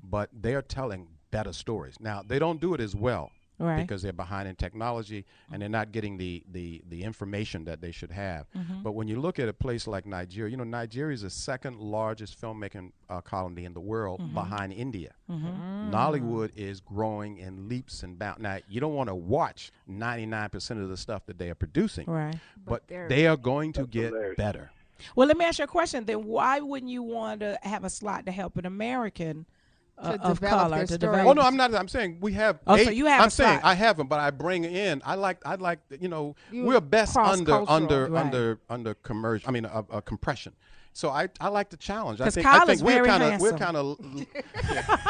But they are telling better stories. Now, they don't do it as well Right. because they're behind in technology and they're not getting the information that they should have. But when you look at a place like Nigeria, Nigeria is the second largest filmmaking colony in the world behind India. Nollywood is growing in leaps and bounds. Now, you don't want to watch 99% of the stuff that they are producing, Right. but they are going to get hilarious. better. Well, let me ask you a question. Then why wouldn't you want to have a slot to help an American To of develop color their to story. develop? Oh no, I'm not. I'm saying we have. Oh, so 8. you have a I'm saying slot. I have them, but I bring in. I like. You We're best cross-cultural. Right. under commercial. I mean, compression. So I like the challenge. I 'Cause think Kyle I think is we're very kind of handsome.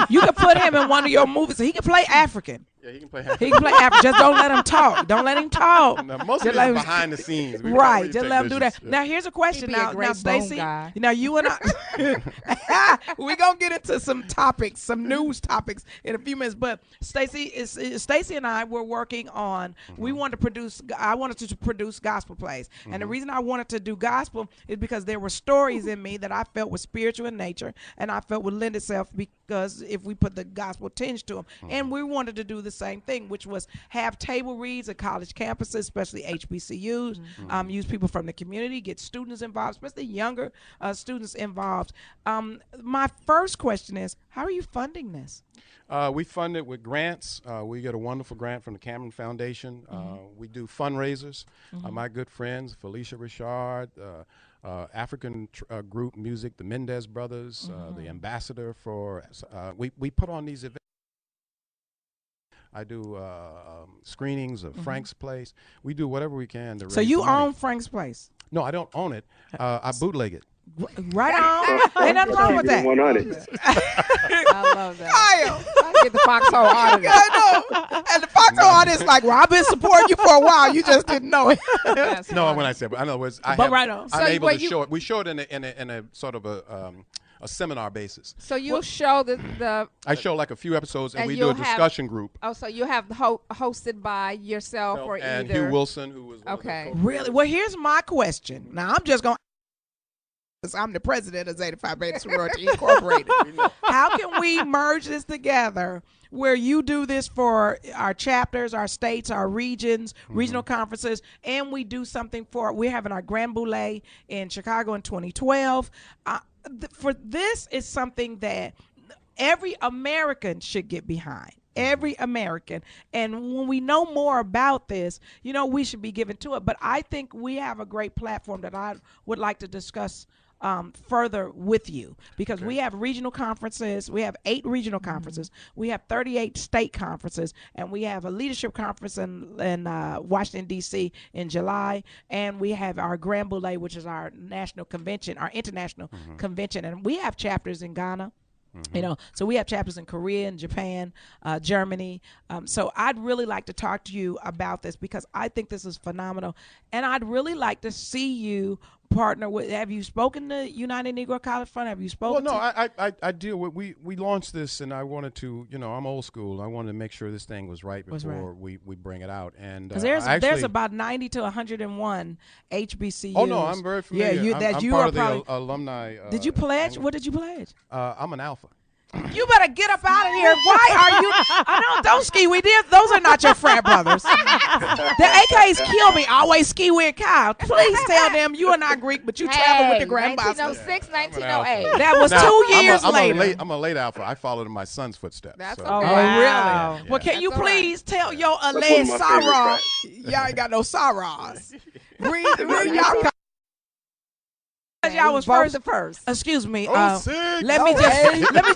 You could put him in one of your movies. He can play African. Yeah, he can play. He can play African. Just don't let him talk. Don't let him talk. No, most of Just it let is him- behind the scenes. We Right, don't just really let take him do that. visions. Now here's a question. He'd be a Now, great bone Stacey. guy. Now you and I, we're gonna get into some topics, some news topics in a few minutes. But Stacey and I were working on. We wanted to produce. I wanted to produce gospel plays, and the reason I wanted to do gospel is because there were stories in me that I felt were spiritual in nature, and I felt would lend itself because if we put the gospel tinge to them, and we wanted to do the same thing, which was have table reads at college campuses, especially HBCUs, use people from the community, get students involved, especially younger students involved. My first question is, how are you funding this? We fund it with grants. We get a wonderful grant from the Cameron Foundation. We do fundraisers. My good friends, Felicia Richard, African group music, the Mendez Brothers, the ambassador for. We put on these events. I do screenings of Frank's Place. We do whatever we can to raise So you the money. own Frank's Place? No, I don't own it. I bootleg it. Right on. Ain't nothing wrong with that. 100. I love that. Kyle. I get the Foxxhole auditor. I know. And the Foxxhole audience like, well, I've been supporting you for a while. You just didn't know it. That's No, funny. when I said, but in other words, I But have, right on. I'm So able what to you- show it. We show it in a sort of a seminar basis. So you'll show the I show like a few episodes, and And we do a you'll have- discussion group. so you have hosted by yourself or and either. Hugh Wilson, who was one of the Okay. co- Really? Well, here's my question. Now, I'm just going to I'm the president of Zeta Phi Beta Sorority Incorporated. How can we merge this together where you do this for our chapters, our states, our regions, regional conferences, and we do something for, we're having our Grand Boulé in Chicago in 2012. For this is something that every American should get behind. Every American. And when we know more about this, we should be given to it. But I think we have a great platform that I would like to discuss further with you, because we have regional conferences. We have 8 regional conferences. We have 38 state conferences, and we have a leadership conference in Washington, D.C. in July, and we have our Grand Boulé, which is our national convention, our international convention, and we have chapters in Ghana. So we have chapters in Korea and Japan, Germany. So I'd really like to talk to you about this, because I think this is phenomenal. And I'd really like to see you partner with, have you spoken to United Negro College Fund? Have you spoken I deal with, we launched this, and I wanted to, I'm old school. I wanted to make sure this thing was right before we bring it out. And because there's about 90 to 101 HBCUs. Oh, no, I'm very familiar. Yeah, I'm you part are of probably, the alumni. Did you pledge? What did you pledge? I'm an alpha. You better get up out of here. Why are you? Don't ski with this. Those are not your frat brothers. The AKs kill me. Always ski with Kyle. Please tell them you are not Greek, but you travel with the Grand Boss. 1906, 1908. That was 2 years later. I'm a late alpha. I followed in my son's footsteps. That's so. okay. Oh, Wow. really? Well, can you That's please tell your one alleged of my favorite soror? tracks. Y'all ain't got no sorors. Read y'all. Y'all was first. Excuse me. Let me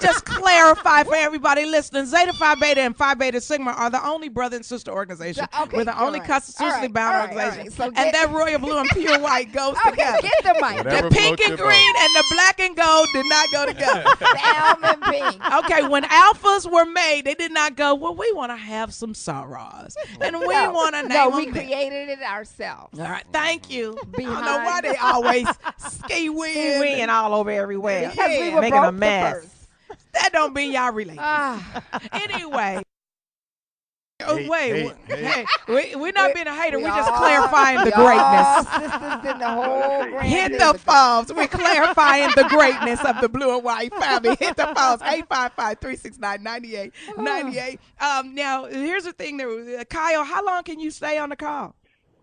just clarify for everybody listening. Zeta Phi Beta and Phi Beta Sigma are the only brother and sister organization. We're the only constitutionally bound organization. So and that royal blue and pure white goes together. Get the mic. Whatever The pink floats and your green boat. and the black and gold did not go together. The almond pink. Okay, when alphas were made, they did not go, well, we want to have some sorors. And we want to name No, we them that. created it ourselves. All right, thank you. I don't know Behind why the- they always ski win. And all over everywhere. Because we Yeah. were Making a broke the mess. first. That don't mean y'all related. Anyway. We're not being a hater. We're just clarifying the greatness. Sisters in the whole grand Hit the business. phones. We're clarifying the greatness of the blue and white family. Hit the phones. 855-369-9898. Now, here's the thing. Kyle, how long can you stay on the call?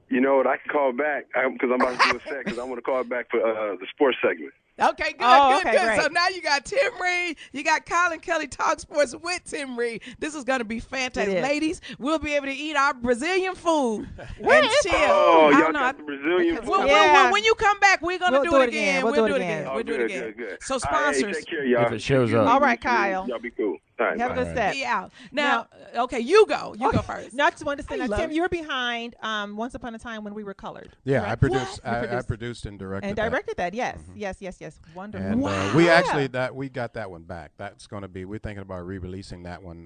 You know what? I can call back because I'm about to do a set because I want to call back for the sports segment. Okay, good, good. Great. So now you got Tim Reid, you got Colin Kelly Talk Sports with Tim Reid. This is going to be fantastic. It is. Ladies, we'll be able to eat our Brazilian food and chill. Oh, I y'all don't know. got the Brazilian food. When you come back, we're going to do it again. We'll do it again. Oh, We'll do it good, again. good. So All right, sponsors. hey, take care, y'all. If it shows up. All right, Kyle. Y'all be cool. All right, Have a bye. good set. Be out. Now, okay, you go. You go first. Not to understand. I love Tim, it. you were behind Once Upon a Time when we were colored. Yeah, correct? I produced. You I produced and directed. and directed that. Yes, yes. Wonderful. And we actually we got that one back. That's going to be. We're thinking about re-releasing that one.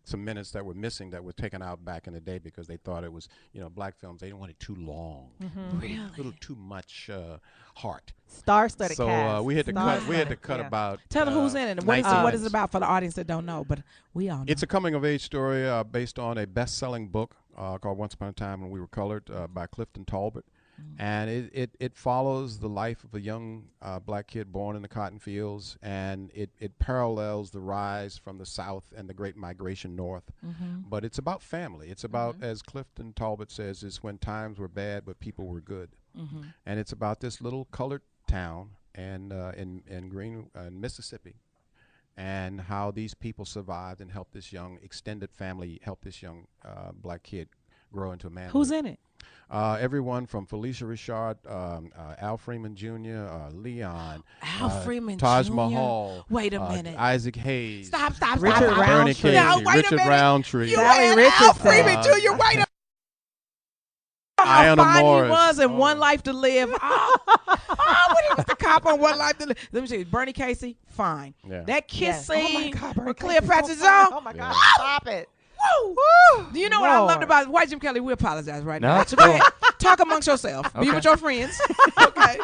Some minutes that were missing that were taken out back in the day because they thought it was black films. They didn't want it too long. Really? A little too much heart. Star-studded So cast. we had to cut. We had to Star-studded, cut yeah. about. Tell them who's in it and what is 19 it minutes. about for the audience that don't know, but we all know. It's a coming-of-age story based on a best-selling book called Once Upon a Time When We Were Colored by Clifton Talbot. And it follows the life of a young black kid born in the cotton fields, and it parallels the rise from the South and the Great Migration North. But it's about family. It's about, as Clifton Talbot says, is when times were bad but people were good. And it's about this little colored town and in Mississippi, and how these people survived and helped this young extended family, help this young black kid grow into a man. Who's in it? Everyone from Felicia Richard, Al Freeman Jr., Leon, Al Freeman Taj Jr.? Mahal. Wait a minute. Isaac Hayes. Stop. Richard stop. Bernie Roundtree. Casey, No, wait a Richard minute. Roundtree. You Sally had Al Richardson. Freeman Jr. Wait a how Iona fine Morris. he was in Oh. One Life to Live. Oh, when he was the cop on One Life to Live. Let me see. Bernie Casey, fine. Yeah. That kiss Yes. scene Bernie with Casey's Cleopatra so fine. Zone. Oh my God! Stop it. Woo! Do you know what I loved Lord. about White Jim Kelly? We apologize right No, now. it's So go cool. ahead. Talk amongst yourself. Be Okay. with your friends. Okay.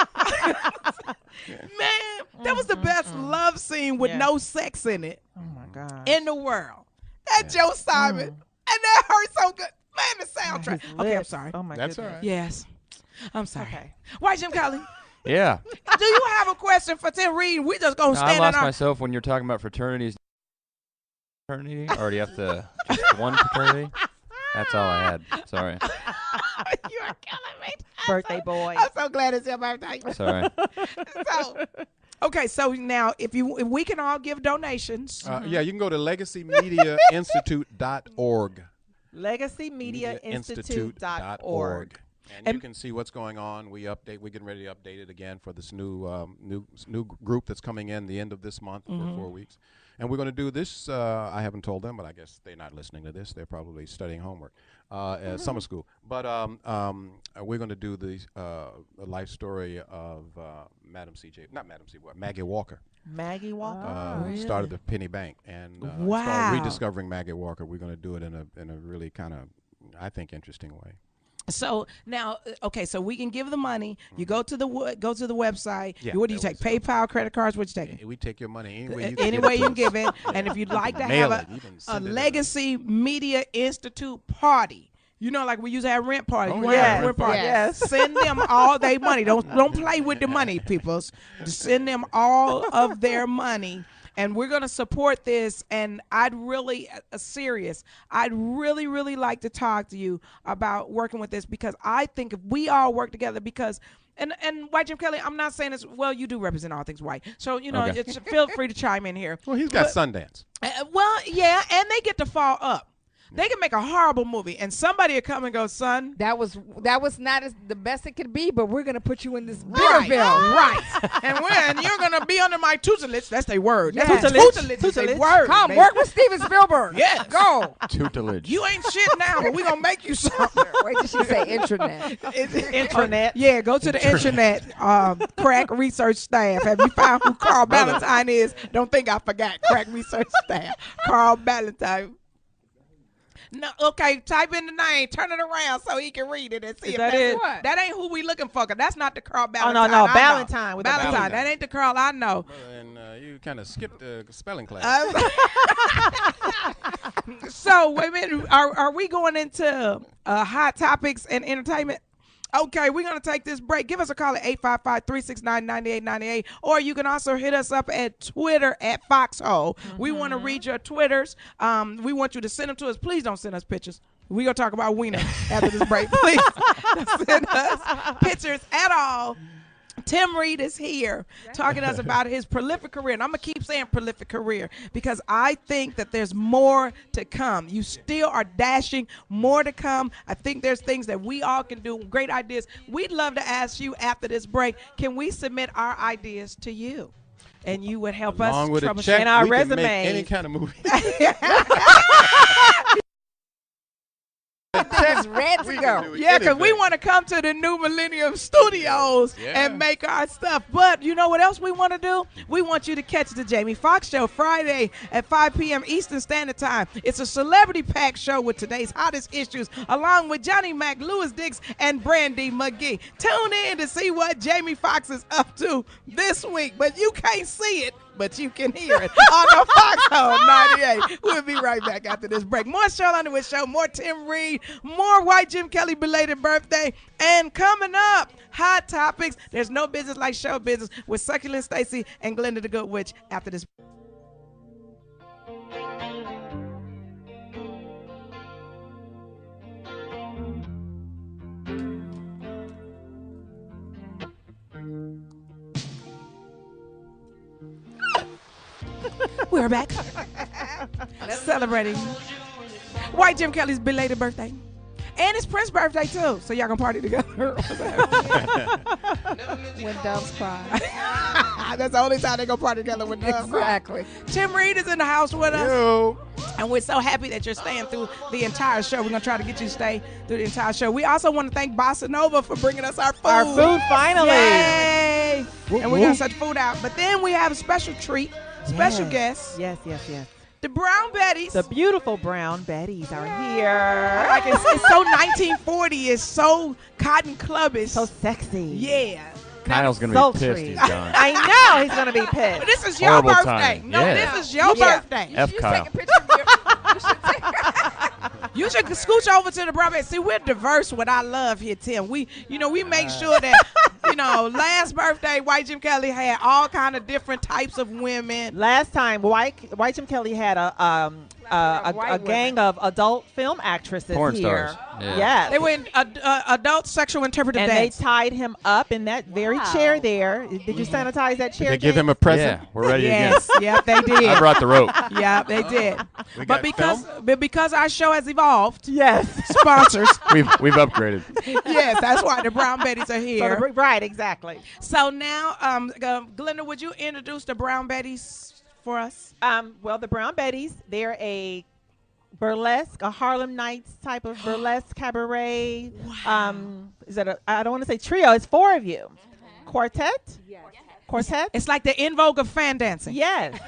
Man, that was the best love scene with Yeah. no sex in it Oh my God. in the world. That Joe Simon. And that hurt so good. Man, the soundtrack. His Okay, I'm lips. sorry. Oh my That's goodness. all right. Yes. I'm sorry. Okay. White Jim Kelly. Yeah. Do you have a question for Tim Reid? We just gonna No, I stand in lost our. myself when you're talking about fraternities. Fraternity? Or do you have to just one fraternity? That's all I had. Sorry. You are killing me. Birthday boy. I'm so glad it's your birthday. Sorry. So, okay, so now if we can all give donations. Yeah, you can go to legacymediainstitute.org. LegacyMediaInstitute.org. And you can see what's going on. We're getting ready to update it again for this new group that's coming in the end of this month for 4 weeks. And we're going to do this. I haven't told them, but I guess they're not listening to this. They're probably studying homework at summer school. But we're going to do the life story of Maggie Walker. Maggie Walker. Started the Penny Bank. And it's called Rediscovering Maggie Walker. We're going to do it in a really kind of, I think, interesting way. So now, okay, so we can give the money. You go to the website. Yeah, What do you take? PayPal, credit cards? What you taking? We take your money Any way you can give it. And if you'd like to have a send it Legacy Media Institute party, you know, like we used to have rent parties. Oh, You yeah. wanna have a rent party. Yes. Send them all their money. Don't play with the money, peoples. Send them all of their money. And we're going to support this, and I'd really like to talk to you about working with this, because I think if we all work together, because and White Jim Kelly, I'm not saying this, well, you do represent all things white, so Okay. feel free to chime in here. Well, he's got Sundance. Well, yeah, and they get to fall up. They can make a horrible movie, and somebody will come and go, son. That was not the best it could be, but we're gonna put you in this bigger Right, film. right. And when you're gonna be under my tutelage, that's their word. Yes. Tutelage is their word. Come baby. work with Steven Spielberg. Yes. Go. Tutelage. You ain't shit now, but we gonna make you something. Wait till she say intranet. Intranet. Yeah, go to the internet. Crack research staff. Have you found who Carl Ballantyne is? Don't think I forgot. Crack research staff. Carl Ballantyne. No, okay, type in the name, turn it around so he can read it and see Is if that that's it? What? That ain't who we looking for, 'cause that's not the Carl Oh, Ballantyne. no, I know. Ballantyne. With a Ballantyne. That ain't the Carl I know. And you kind of skipped spelling class. So, wait a minute. Are we going into hot topics and entertainment? Okay, we're going to take this break. Give us a call at 855-369-9898, or you can also hit us up at Twitter at Foxxhole. We want to read your Twitters. We want you to send them to us. Please don't send us pictures. We're going to talk about Wiener after this break. Please don't send us pictures at all. Tim Reid is here talking to us about his prolific career. And I'm going to keep saying prolific career, because I think that there's more to come. You still are dashing, more to come. I think there's things that we all can do, great ideas. We'd love to ask you after this break, can we submit our ideas to you? And you would help us Along with a troubleshoot check, And our we can make resumes. any kind of movie. Just ready to go. Yeah, because we want to come to the New Millennium Studios and make our stuff. But you know what else we want to do? We want you to catch the Jamie Foxx Show Friday at 5 p.m. Eastern Standard Time. It's a celebrity-packed show with today's hottest issues, along with Johnny Mac, Louis Dix, and Brandy McGee. Tune in to see what Jamie Foxx is up to this week. But you can't see it, but you can hear it on the Foxxhole 98. We'll be right back after this break. More Sheryl Underwood Show, more Tim Reid, more White Jim Kelly belated birthday, and coming up, hot topics. There's no business like show business with Succulent Stacy and Glenda the Good Witch after this. We're back celebrating White Jim Kelly's belated birthday. And it's Prince's birthday, too. So y'all can party together. When doves cry. That's the only time they go party together with doves. Exactly. Tim Reid is in the house with us. Yo. And we're so happy that you're staying through the entire show. We're going to try to get you to stay through the entire show. We also want to thank Bossa Nova for bringing us our food. Our food, finally. Yay. And we're going to set the food out. But then we have a special treat, special guest. Yes, yes, yes. The Brown Betties. The beautiful Brown Betties are here. Like it's so 1940. It's so Cotton Clubbish. So sexy. Yeah. Kyle's going to be Sultry. pissed he's gone. I know he's going to be pissed. This is your Horrible birthday. timing. No, Yeah. this is your birthday. F. You Kyle. take a picture of your. You should take. You should scooch over to the Brown Betties. See, we're diverse with our love here, Tim. We make sure that, last birthday, White Jim Kelly had all kind of different types of women. Last time, White Jim Kelly had a gang of adult film actresses Porn here. stars. Yeah. Yes. They were in adult sexual interpretive and dance. they tied him up in that very chair there. Did you sanitize that chair? They give him a Yeah, present. we're ready Yes, yep, they again. I did. brought the rope. Yeah, they did. We But got because our show has evolved, Yes. sponsors, We've upgraded. yes, that's why the Brown Betties are here. Right, exactly. So now, Glenda, would you introduce the Brown Betties for us? Well, the Brown Betties, they're a burlesque, a Harlem Nights type of burlesque cabaret. Is that I don't want to say trio. It's 4 of you. Quartet? Yes. Quartet? It's like the in vogue of fan dancing. Yes.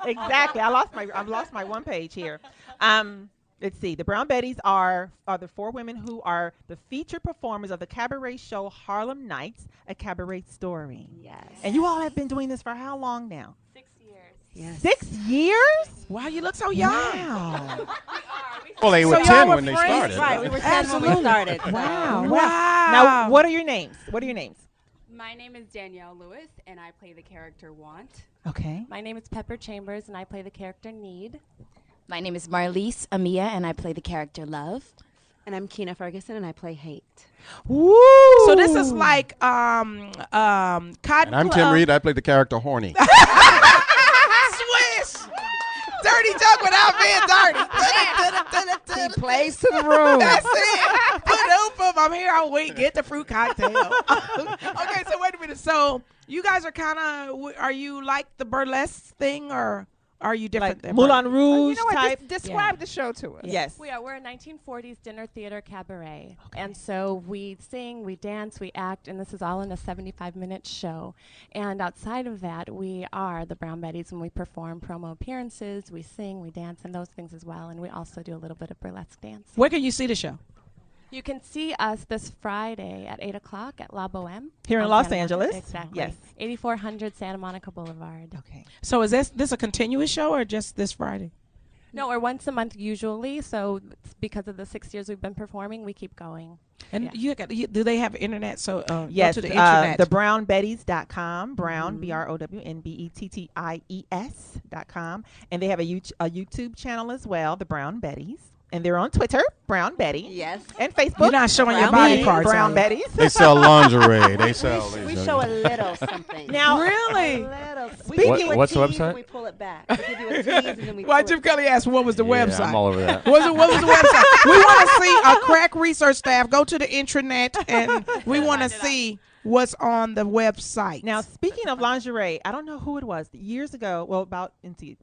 Exactly. I lost my one page here. Let's see. The Brown Betties are the 4 women who are the featured performers of the cabaret show Harlem Nights, a cabaret story. Yes. And you all have been doing this for how long now? 6 years. Yes. 6 years? Wow, you look so young. Wow. Well, they were So y'all 10 were when they friends? started. Right, we were 10 when we started. so. Wow. Now, what are your names? My name is Danielle Lewis, and I play the character Want. Okay. My name is Pepper Chambers, and I play the character Need. My name is Marlise Amia, and I play the character Love. And I'm Keena Ferguson, and I play Hate. Woo! So this is like Cotton And I'm Tim Reid. I play the character Horny. Swish. Dirty joke without being dirty. He plays to the room. That's it. Put up. I'm here all week. Get the fruit cocktail. Okay, so wait a minute. So you guys are kind of, are you like the burlesque thing, or are you different Like than Moulin burlesque? Rouge You know what? type? Describe the show to us. Yes. We're a 1940s dinner theater cabaret. And so we sing, we dance, we act, and this is all in a 75-minute show. And outside of that, we are the Brown Betties, and we perform promo appearances, we sing, we dance, and those things as well. And we also do a little bit of burlesque dance. Where can you see the show? You can see us this Friday at 8 o'clock at La Boheme. Here in on Los Santa Monica. Angeles? Exactly. Yes. 8400 Santa Monica Boulevard. Okay. So is this a continuous show or just this Friday? No, we're once a month usually. So it's because of the 6 years we've been performing, we keep going. And do they have internet? So Yes, go to the internet. thebrownbetties.com, Brown, BROWNBETTIES.com. And they have a YouTube channel as well, The Brown Betties. And they're on Twitter, Brown Betty. Yes. And Facebook. You're not showing your Brown body Betty, parts. Brown are you? Betties. They sell lingerie. They sell. We show a little something. Now, Really? a little. Speaking- What's the tease website? And we pull it back. We give you a tease and then we Why pull Jim it Kelly asked what was the Yeah, website? I'm all over that. What was the website? We want to see a crack research staff go to the intranet, and we want to see what's on the website. Now, speaking of lingerie, I don't know who it was. Years ago, well,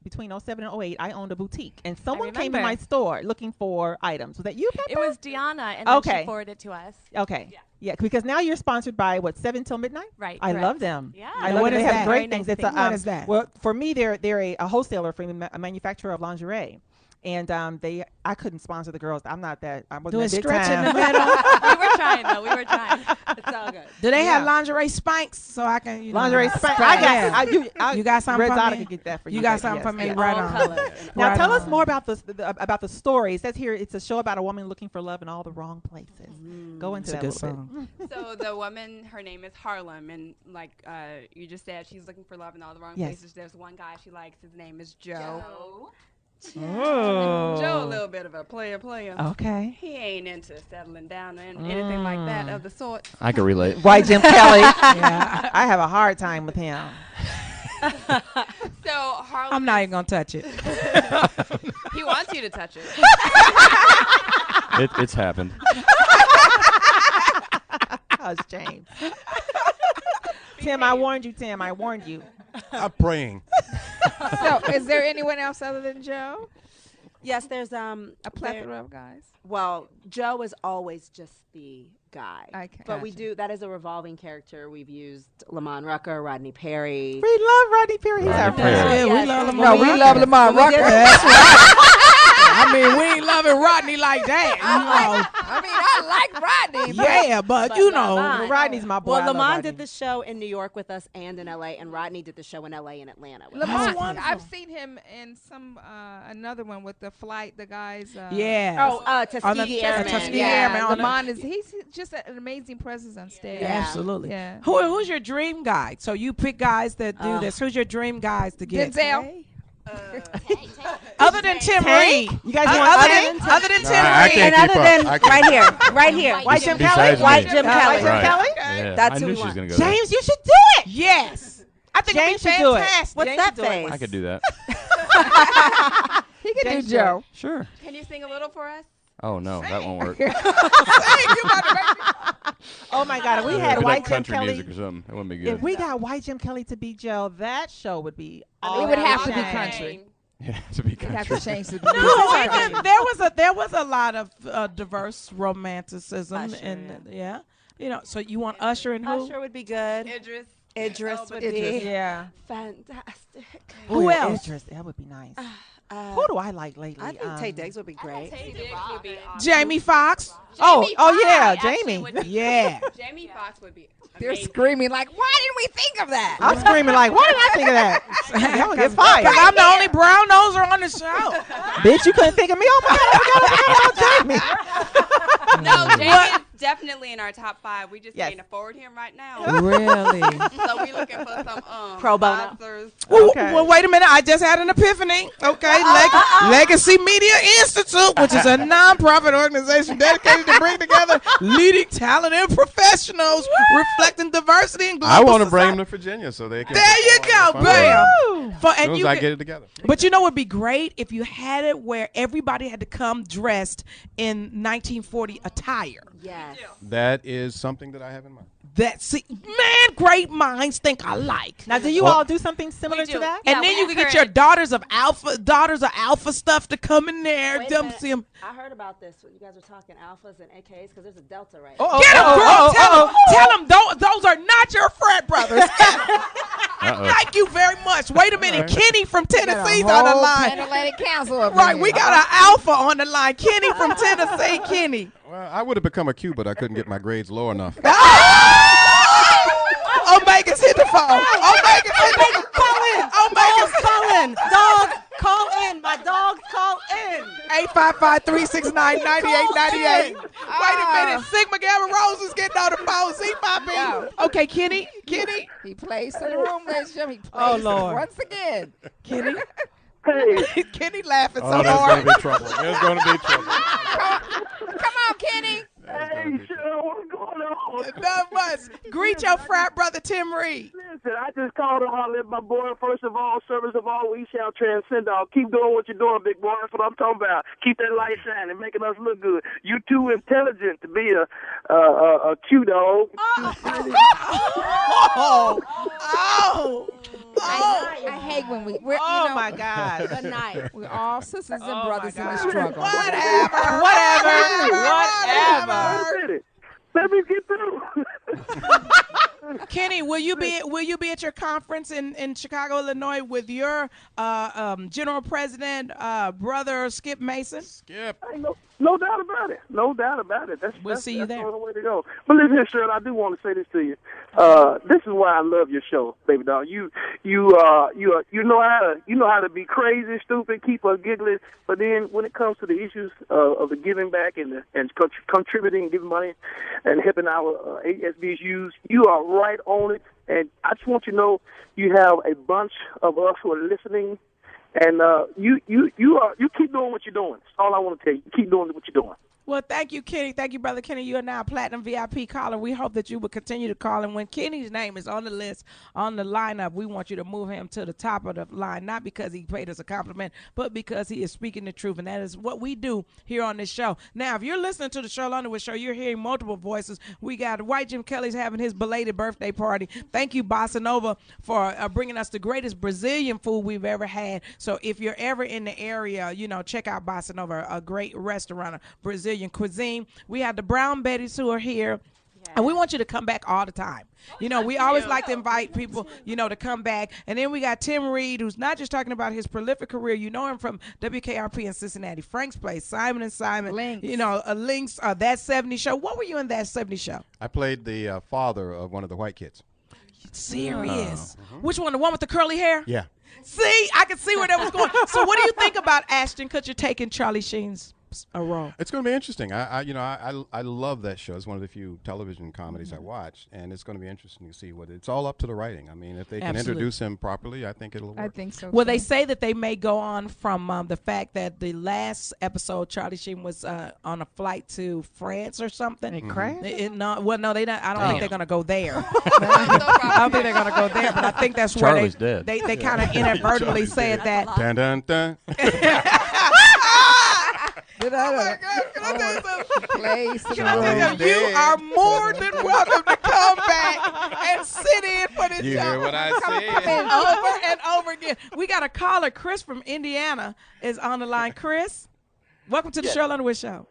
between 07 and 08, I owned a boutique. And someone came to remember. my store looking for items. Was that you, Pepper? It was Deanna, and then Okay. she forwarded it to us. Okay. Yeah, because now you're sponsored by, 7 till midnight? Right. I correct. love them. Yeah. I Now, love what them. is They have that? great Very things. nice It's a, thing. What is that? Well, for me, they're a wholesaler for a manufacturer of lingerie. And I couldn't sponsor the girls. I'm not that. I wasn't Do it that big stretch in time. the middle? We were trying, though. We were trying. It's all good. Do they have Yeah. lingerie spanks so I can Lingerie spank? spank. Yeah. You got something Red for Dot me? could get that for you. You got baby. something Yes, for me yes. right All on. colors. Now Right tell us on. more about the story. It says here it's a show about a woman looking for love in all the wrong places. Go into It's a that a good little bit. song. So the woman, her name is Harlem, and like you just said, she's looking for love in all the wrong Yes. places. There's one guy she likes. His name is Joe. Oh. Joe, a little bit of a player. Okay. He ain't into settling down or anything like that of the sort. I can relate. White Jim Kelly. Yeah. I have a hard time with him. So Harlem, I'm not even going to touch it. he wants you to touch it. It's happened. How's James? Tim, I warned you, Tim. I warned you. I'm praying. So, is there anyone else other than Joe? Yes, there's A plethora of guys. Well, Joe is always just the guy. Okay. But we do, that is a revolving character. We've used Lamont Rucker, Rodney Perry. We love Rodney Perry. He's our Rodney Perry. friend. Yeah, we Yes, love yes. Lamar. No, we love Lamar We did- Rucker. I mean, we ain't loving Rodney like that. I mean, I like Rodney. Yeah, but you know, Lamont- Rodney's my boy. I Well, love Lamont Rodney. did the show in New York with us and in LA, and Rodney did the show in LA and Atlanta with us. Lamont, wonderful. I've seen him in some another one with the flight. The guys. yeah. Oh, Tuskegee Airmen. Tuskegee yeah. Airmen on the- Lamont he's just an amazing presence on stage. Yeah. Absolutely. Yeah. Who's your dream guy? So you pick guys that do this. Who's your dream guys to get? Denzel. Other than Tim Reid. You guys want Other than Tim I Reid. can't And keep other up. than I can't. right here. White Jim Besides Kelly? me. White Jim Kelly. White Jim Right. Kelly? Yeah, That's I who knew we she was want. gonna go there. James, you should do it. Yes. I think James it'd should be do it. fantastic. What's James that should do it. face? I could do that. He can do James Joe. Sure. Can you sing a little for us? Oh no, that won't work. Hey, you about to make me- Oh my God! If we It'd had be White like Jim country Kelly, music or something. That wouldn't be if good. we got White Jim Kelly to be Joe, that show would be. It would have to be awesome. country. Yeah, to be It have country. to change to No, the even there was a lot of diverse romanticism Usher, and yeah. You know, so you want Usher and who? Usher would be good. Idris would Idris, be yeah. fantastic. Who Ooh, else? Idris, that would be nice. Who do I like lately? I think Tay Diggs would be great. Jamie Foxx. Oh yeah, Jamie. Yeah. Jamie Foxx would be. They're screaming like, why didn't we think of that? I'm screaming like, why did I think of that? That would get fired. Because I'm the only brown noser on the show. Bitch, you couldn't think of me. Oh my God, I forgot about Jamie. No, Jamie is definitely in our top 5. We just Yes. can't afford him right now. Really? So we looking for some Pro bono. sponsors. Well, Okay. well, wait a minute. I just had an epiphany. Okay. Legacy Media Institute, which is a nonprofit organization dedicated to bring together leading talent and professionals reflecting diversity and global I want to bring society. them to Virginia so they can. There you go, Fun. bam. For, As and soon as you I can- get it together. But you know what would be great if you had it where everybody had to come dressed in 1940 attire. Yes. That is something that I have in mind. Man, great minds think alike. Now, do you all do something similar to that? And then you can get your daughters of alpha stuff to come in there. Wait a Them minute. see 'em. I heard about this when you guys were talking alphas and AKs because there's a delta right Get them, girl. Tell them those are not your frat brothers. Thank you very much. Wait a minute. Kenny from Tennessee's on the line. Atlantic Council up Right, in we here. got an alpha on the line. Kenny from Tennessee. Kenny. Well, I would have become a Q, but I couldn't get my grades low enough. Omega's hit the phone. Omega's hit the phone. Call in. Omega's Call in. Dog, call in. My dogs call in. 855-369-9898. Wait a minute. Sigma Gamma Rose is getting on the phone. See, Poppy. Okay, Kenny. He plays to the room, ladies and gentlemen. He Oh, plays Lord. once again. Kenny. Hey, Kenny laughing Oh, so there's hard. going to be trouble. There's going to be trouble. Come on, Kenny. hey, Cheryl, what's going on? Not much. Greet your frat brother, Tim Reid. Listen, I just called to holler at my boy. First of all, service of all, we shall transcend all. Keep doing what you're doing, big boy. That's what I'm talking about. Keep that light shining, making us look good. You too intelligent to be a cute dog. I hate when we're Oh you know, my God. Good night. we're all sisters and Oh, brothers my in the God. struggle. Whatever. Whatever. Let me get through. Kenny, will you be at your conference in Chicago, Illinois, with your General President brother Skip Mason? Skip. No doubt about it. No doubt about it. We'll see you there. That's the way to go. But listen here, Cheryl, I do want to say this to you. This is why I love your show, baby doll. You know how to be crazy, stupid, keep us giggling. But then when it comes to the issues of the giving back and contributing, and giving money, and helping our HBCUs, you are right on it. And I just want you to know you have a bunch of us who are listening. And you keep doing what you're doing. That's all I want to tell you. Keep doing what you're doing. Well, thank you, Kenny. Thank you, Brother Kenny. You are now a Platinum VIP caller. We hope that you will continue to call. And when Kenny's name is on the list, on the lineup, we want you to move him to the top of the line, not because he paid us a compliment, but because he is speaking the truth. And that is what we do here on this show. Now, if you're listening to the Sheryl Underwood Show, you're hearing multiple voices. We got White Jim Kelly's having his belated birthday party. Thank you, Bossa Nova, for bringing us the greatest Brazilian food we've ever had. So if you're ever in the area, check out Bossa Nova, a great restaurant, a Brazilian cuisine. We have the Brown Betties who are here. And we want you to come back all the time. You know, we always like to invite people, you know, to come back. And then we got Tim Reid, who's not just talking about his prolific career. You know him from WKRP in Cincinnati, Frank's Place, Simon and Simon, Links. you know, Links, That 70 Show. What were you in That 70 Show? I played the father of one of the white kids. Serious? Which one? The one with the curly hair? Yeah. See, I can see where that was going. So what do you think about Ashton Kutcher taking Charlie Sheen's role? It's going to be interesting. I love that show. It's one of the few television comedies I watch, and it's going to be interesting to see what it's all up to the writing. I mean, if they can introduce him properly, I think it'll work. I think so. Well, they say that they may go on from the fact that the last episode, Charlie Sheen was on a flight to France or something. It crashed? No, they not. I don't think they're going to go there. I don't think they're going to go there, but I think that's Charlie's where dead. they kind of inadvertently said that. Dun, dun, dun. Can I tell you something? Place Can I tell you, you are more than welcome to come back and sit in for this You show. hear what I said? Over and over again. We got a caller, Chris from Indiana, is on the line. Chris, welcome to the Sheryl Underwood Show.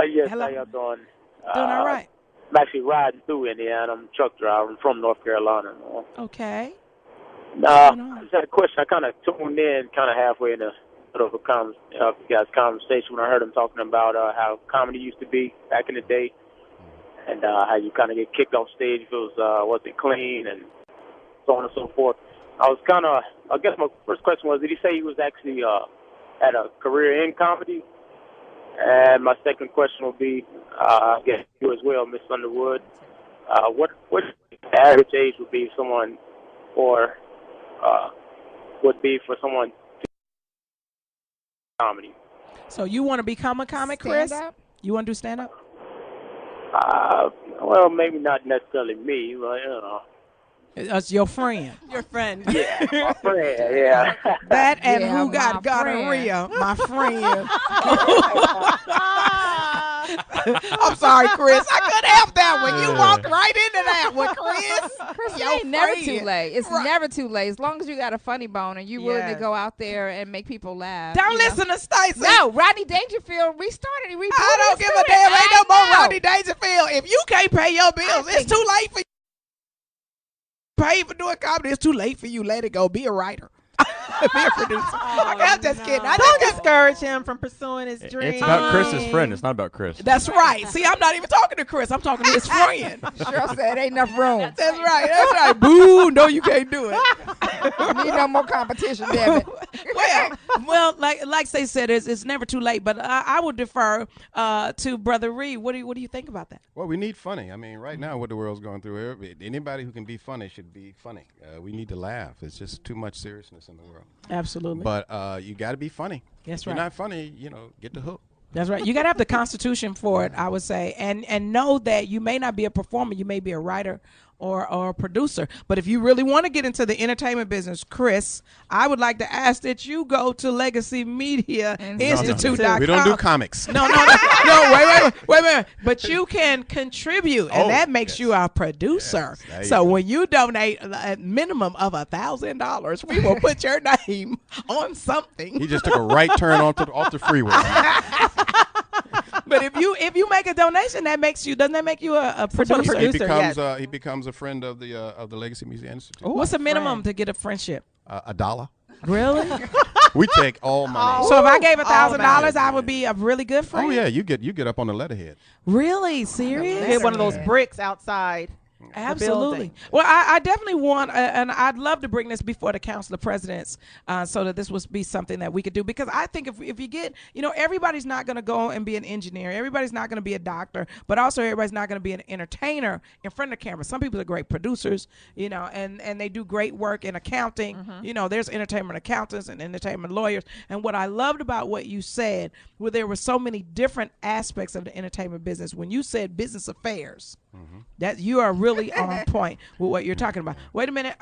Yes, Hello. how y'all doing? Doing all right. I'm actually riding through Indiana. I'm a truck driver. I'm from North Carolina. Okay. I just had a question. I kind of tuned in kind of halfway in the middle of you guys' conversation when I heard him talking about how comedy used to be back in the day and how you kind of get kicked off stage if it wasn't clean and so on and so forth. I guess my first question was, did he say he was actually had a career in comedy? And my second question would be, I guess you as well, Miss Underwood, what the average age would be someone for someone to comedy? So you want to become a comic, Chris? Stand-up? You want to do stand-up? Well, maybe not necessarily me, but you know. It's your friend. Your friend. Yeah, my friend, yeah. That and Yeah, who got my gonorrhea, my friend. I'm sorry, Chris. I couldn't help that one. You walked right into that one, Chris. Chris, Your it ain't never friend. too late. It's Right. never too late. As long as you got a funny bone and you willing to Yes. go out there and make people laugh. Don't you know. listen to Stacey. No, Rodney Dangerfield restarted. He rebooted I don't his give a career. damn. Ain't no I more know. Rodney Dangerfield. If you can't pay your bills, it's too late for you. Pay for doing comedy. It's too late for you. Let it go. Be a writer. Be a producer. I'm just kidding. Don't discourage him from pursuing his dreams. It's about Chris's friend. It's not about Chris. That's right. See, I'm not even talking to Chris. I'm talking to his friend. Cheryl said ain't enough room. That's right. That's right. Boo. No, you can't do it. Need no more competition, damn it. well, like they said, it's never too late. But I would defer to Brother Reid. What do you think about that? Well, we need funny. I mean, right now, what the world's going through, anybody who can be funny should be funny. We need to laugh. It's just too much seriousness in the world. Absolutely. But you got to be funny. That's if you're right. not funny, get the hook. That's right. You got to have the constitution for it, I would say, and know that you may not be a performer. You may be a writer or a producer. But if you really want to get into the entertainment business, Chris, I would like to ask that you go to Legacy Media Institute.com. We don't do comics. No, wait a minute. But you can contribute, and that makes you a producer. Yes, so when you donate a minimum of $1,000, we will put your name on something. He just took a right turn off the freeway. But if you make a donation, doesn't that make you a producer? He becomes a friend of the Legacy Music Institute. What's the minimum to get a friendship? $1. Really? We take all money. So if I gave $1,000, I would be a really good friend. Oh yeah, you get up on the letterhead. Really? Serious? Get one of those bricks outside. Absolutely. Well, I definitely want, and I'd love to bring this before the Council of Presidents so that this would be something that we could do. Because I think if you get, everybody's not going to go and be an engineer. Everybody's not going to be a doctor. But also everybody's not going to be an entertainer in front of the camera. Some people are great producers, and they do great work in accounting. Mm-hmm. There's entertainment accountants and entertainment lawyers. And what I loved about what you said, where there were so many different aspects of the entertainment business, when you said business affairs, that you are really on point with what you're talking about. Wait a minute.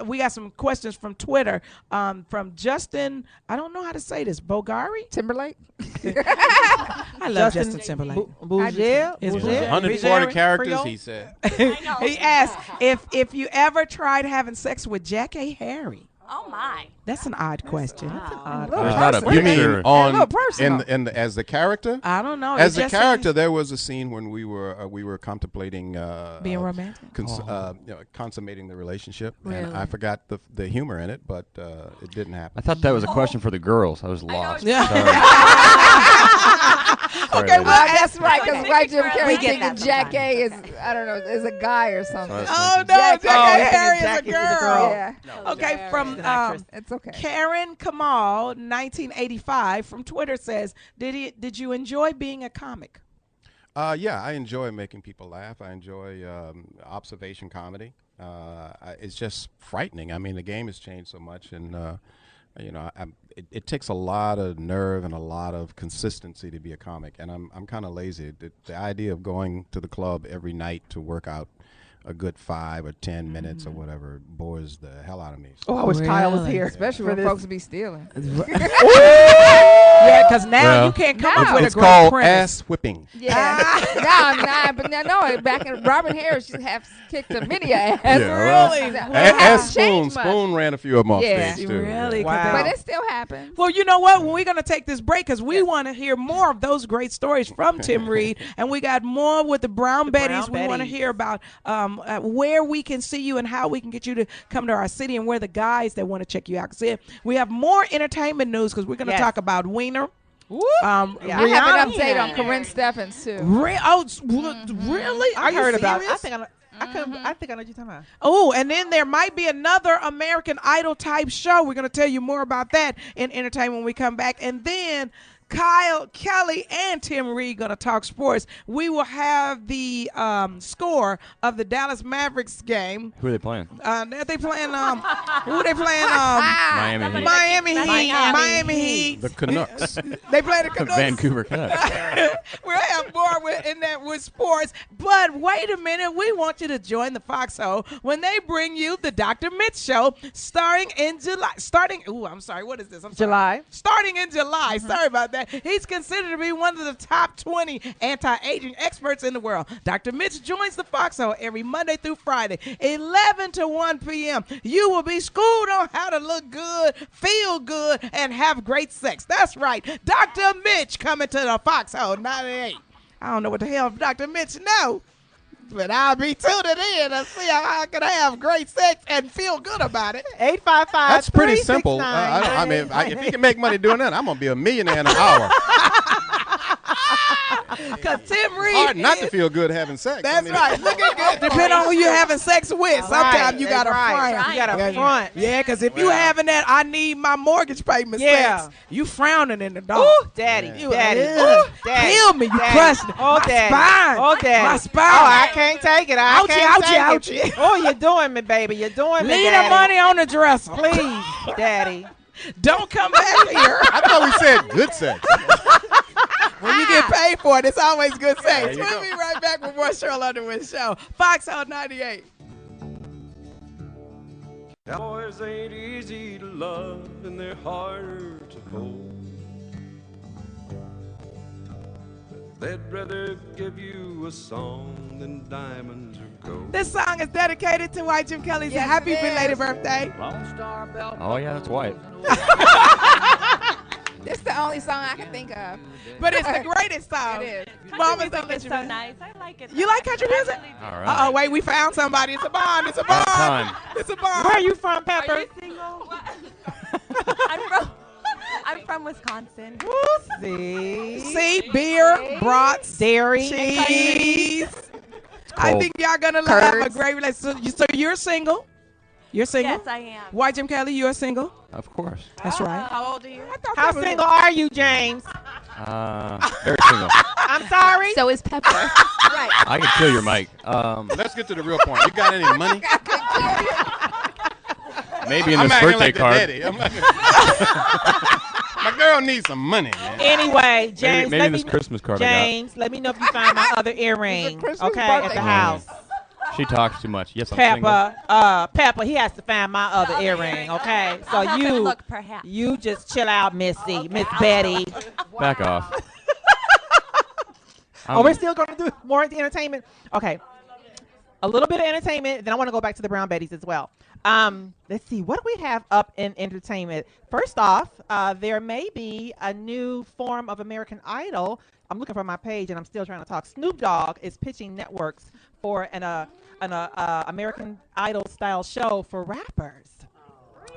We got some questions from Twitter from Justin. I don't know how to say this. Bogari? Timberlake? I love Justin Timberlake. Bougere? 140 characters, he said. He asked if you ever tried having sex with Jack A. Harry. Oh my. That's an odd question. Odd. There's not a You picture. mean on little personal. as the character? I don't know. As It the just character, says there was a scene when we were contemplating being romantic. consummating the relationship, Really? and I forgot the humor in it, but it didn't happen. I thought that was a question for the girls. I was lost. Yeah. Sorry, Okay, ladies. well, That's right, because Okay. white Jim We Carrey get thinking that Jack sometimes. A is, I don't know, is a guy or something. Sorry. Oh no, Jack- Jack Oh, Harry is a Jackie is a girl. girl. Yeah, Okay, from She's an actress. it's okay. Karen Kamal, 1985, from Twitter says, "Did you enjoy being a comic?" Yeah, I enjoy making people laugh. I enjoy observation comedy. It's just frightening. I mean, the game has changed so much, and it takes a lot of nerve and a lot of consistency to be a comic. And I'm kind of lazy. The idea of going to the club every night to work out a good 5 or 10 minutes or whatever bores the hell out of me. So Oh, I wish Kyle was Really? here. Especially for when this. folks be stealing. Yeah, because now Well, you can't come now up with it's a great called premise. ass whipping. Yeah. but no, back in Robin Harris used to have kicked a many ass. Really? Ass Spoon. Changed much. Spoon ran a few of them off Yeah. stage too. Really? Wow. But it still happens. Well, you know what? When we're going to take this break, because we want to hear more of those great stories from Tim Reid, and we got more with the Brown Betties. We want to hear about where we can see you and how we can get you to come to our city, and where the guys that want to check you out. See, we have more entertainment news because we're going to Yes. talk about Wiener. Yeah. I have an Rihanna. update on Corinne Steffens, too. Really? I Are you heard about it. serious? I think I know what you're talking about. Oh, and then there might be another American Idol type show. We're going to tell you more about that in entertainment when we come back. And then Kyle, Kelly, and Tim Reid going to talk sports. We will have the score of the Dallas Mavericks game. Who are they playing? They playing who are they playing? Miami Heat. Miami Heat. The Canucks. They play the Canucks. Vancouver Canucks. We'll have more with sports. But wait a minute. We want you to join the Foxhole when they bring you the Dr. Mitch Show starting in July. What is this? I'm sorry. July. Starting in July. Sorry about that. He's considered to be one of the top 20 anti-aging experts in the world. Dr. Mitch joins the Foxhole every Monday through Friday, 11 to 1 p.m. You will be schooled on how to look good, feel good, and have great sex. That's right. Dr. Mitch coming to the Foxhole 98. I don't know what the hell Dr. Mitch knows, but I'll be tuning in to see how I can have great sex and feel good about it. 855. That's pretty simple. I mean, if you can make money doing that, I'm gonna be a millionaire in an hour. Because Tim Reid Hard not to feel good having sex. That's right. Look at good. Depending on who you're having sex with, sometimes you got to front. You got to front. Yeah, because if you having that, I need my mortgage payment sex, you frowning in the dark. Ooh, daddy. You Daddy. Ooh, Daddy. Heal me, you Daddy. crushing Oh, my daddy. spine. Oh, daddy. My spine. Oh, I can't take it. I can't ouchie, take it. Oh, you're doing me, baby. You're doing me, Leave daddy. the money on the dresser. Please, daddy. Don't come back here. I thought we said good sex. When you get paid for it, it's always good sex. There you We'll go. be right back with more Sheryl Underwood Show. Foxhole 98. Boys ain't easy to love and they're harder to hold. They'd rather give you a song than diamonds or gold. This song is dedicated to White Jim Kelly's Yes, happy it is. belated birthday. Oh yeah, that's white. This is the only song I can think of. But it's the greatest song. It is. Mama's Country don't music let is you so know. nice. I like it. You like country music? All right. Uh-oh, wait, we found somebody. It's a bond. It's a bond. time. It's a bond. Where are you from, Pepper? Are you single? I'm from Wisconsin. See, beer, brats, Dairy. cheese. I cold. think y'all gonna have a great relationship. So you're single? You're single? Yes, I am. White Jim Kelly, you're single? Of course. That's right. How old are you? How single are you, James? Very single. I'm sorry. So is Pepper. Right. I can kill your mic. Let's get to the real point. You got any money? Maybe in I'm this acting birthday like the card. daddy. My girl needs some money, man. Anyway, James, maybe let this me, Christmas card James, let me know if you find my other earring, Christmas okay, at birthday the gift. house. I got. She talks too much. Yes, I'm single. Pepper, he has to find my other earring, okay? So I'll have you, it look, perhaps. you just chill out, Missy, Miss Betty. Back off. Oh, we're still going to do more of the entertainment? Okay. a little bit of entertainment. Then I want to go back to the Brown Betties as well. Let's see. What do we have up in entertainment? First off, there may be a new form of American Idol. I'm looking for my page, and I'm still trying to talk. Snoop Dogg is pitching networks for an American Idol style show for rappers.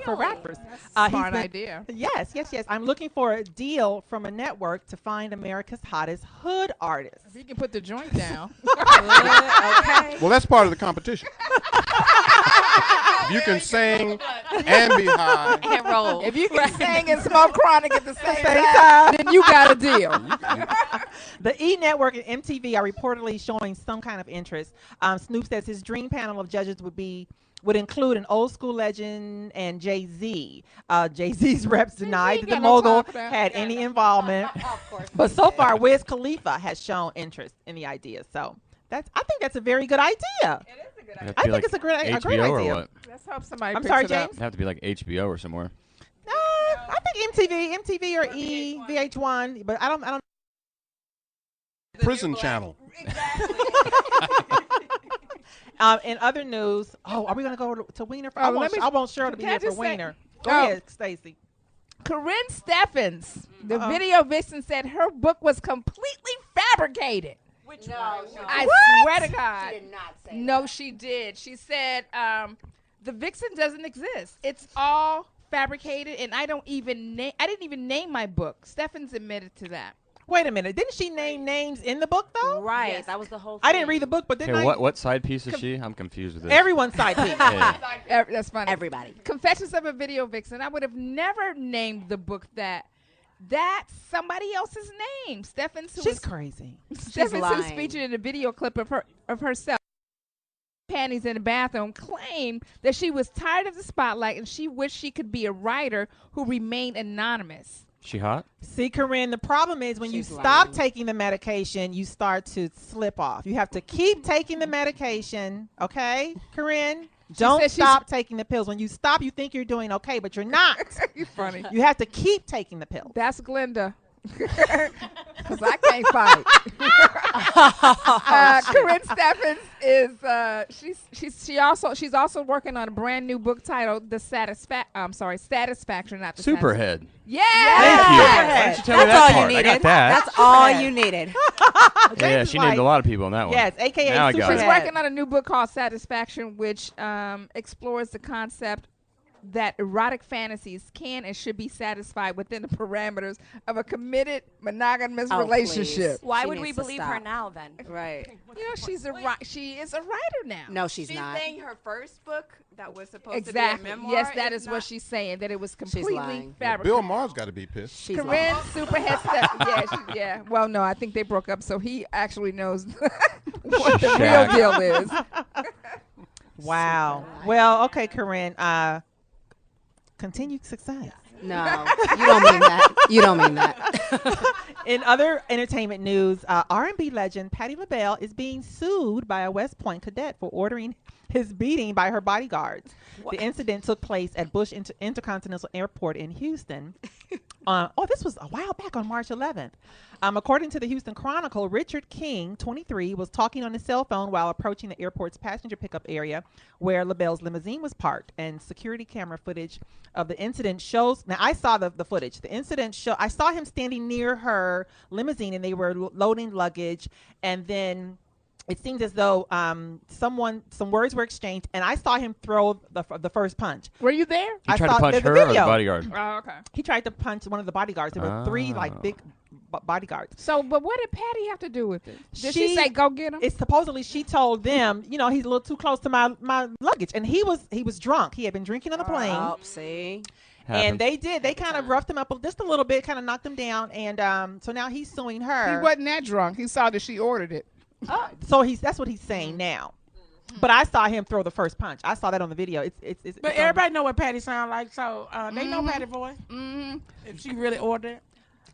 For rappers. Smart idea. Yes. I'm looking for a deal from a network to find America's hottest hood artists. If you can put the joint down. Okay. Well, that's part of the competition. If you can sing and be high. And roll. If you can sing and smoke chronic at the same time, then you got a deal. The E! Network and MTV are reportedly showing some kind of interest. Snoop says his dream panel of judges would include an old school legend and Jay-Z. Jay-Z's reps denied that the mogul had any involvement. But so far, Wiz Khalifa has shown interest in the idea. So I think that's a very good idea. It is a good idea. I think it's a great HBO or idea. what? Let's hope somebody I'm picks sorry, it up. James? It'd have to be like HBO or somewhere. I think MTV or E, VH1, but I don't. Prison Channel. In other news, are we going to go to Wiener? Oh, I want Cheryl to be can I here for just say- Wiener. Go Oh. ahead, Stacey. Corinne Steffens, the video vixen, said her book was completely fabricated. No, I swear to God. She did not say No, she did. She said the vixen doesn't exist. It's all fabricated, and I didn't even name my book. Steffens admitted to that. Wait a minute. Didn't she name names in the book, though? Right. Yes. That was the whole thing. I didn't read the book, but didn't Okay, I? what side piece is she? I'm confused with this. Everyone's side piece. Yeah. That's funny. Everybody. Confessions of a Video Vixen. I would have never named the book that. That's somebody else's name. Steffens, who She's was crazy. Steffens, who's lying. featured in a video clip of herself panties in the bathroom, claimed that she was tired of the spotlight and she wished she could be a writer who remained anonymous. She hot? See, Corinne, the problem is when you She's stop lying. taking the medication, you start to slip off. You have to keep taking the medication, okay, Corinne? Don't said she's- stop taking the pills. When you stop, you think you're doing okay, but you're not. You're funny. You have to keep taking the pills. That's Glenda. Because I can't fight. Corinne Steffens is she's also working on a brand new book titled Satisfaction, not the Superhead. Yeah. Thank you. Why didn't you tell me That's that all you part? I needed. got that. That's all you needed. Yeah, she named a lot of people in that one. Yes, a.k.a. Now I got She's it. Superhead. working on a new book called Satisfaction, which explores the concept that erotic fantasies can and should be satisfied within the parameters of a committed monogamous relationship. Please. Why She would we needs to believe her stop. now then? Right. You know, she is a writer now. No, she's She's not. saying her first book that was supposed Exactly. to be a memoir. Yes, that is not. what she's saying. That it was completely lying. fabricated. Bill Maher's got to be pissed. She's Corinne lying. Superhead Steph. Yeah. Well, no, I think they broke up, so he actually knows what the real Shaq. deal is. Wow. Well, okay, Corinne. Continued success. No, you don't mean that. You don't mean that. In other entertainment news, R&B legend Patti LaBelle is being sued by a West Point cadet for ordering his beating by her bodyguards. The incident took place at Bush Intercontinental Airport in Houston. This was a while back on March 11th. According to the Houston Chronicle, Richard King, 23, was talking on his cell phone while approaching the airport's passenger pickup area where LaBelle's limousine was parked. And security camera footage of the incident shows. Now, I saw the footage. The incident I saw him standing near her limousine, and they were loading luggage. And then it seemed as though some words were exchanged, and I saw him throw the first punch. Were you there? You tried to punch her or the bodyguard? Oh, okay. He tried to punch one of the bodyguards. There were three big bodyguards. So, but what did Patty have to do with it? Did she say go get him? It's supposedly she told them, he's a little too close to my luggage, and he was drunk. He had been drinking on the plane. Oh, see. And they kind of roughed him up just a little bit, kind of knocked him down, and so now he's suing her. He wasn't that drunk. He saw that she ordered it. So that's what he's saying now. But I saw him throw the first punch. I saw that on the video. It's But everybody know what Patty sound like, so they know Patty voice. Mm-hmm. If she really ordered it.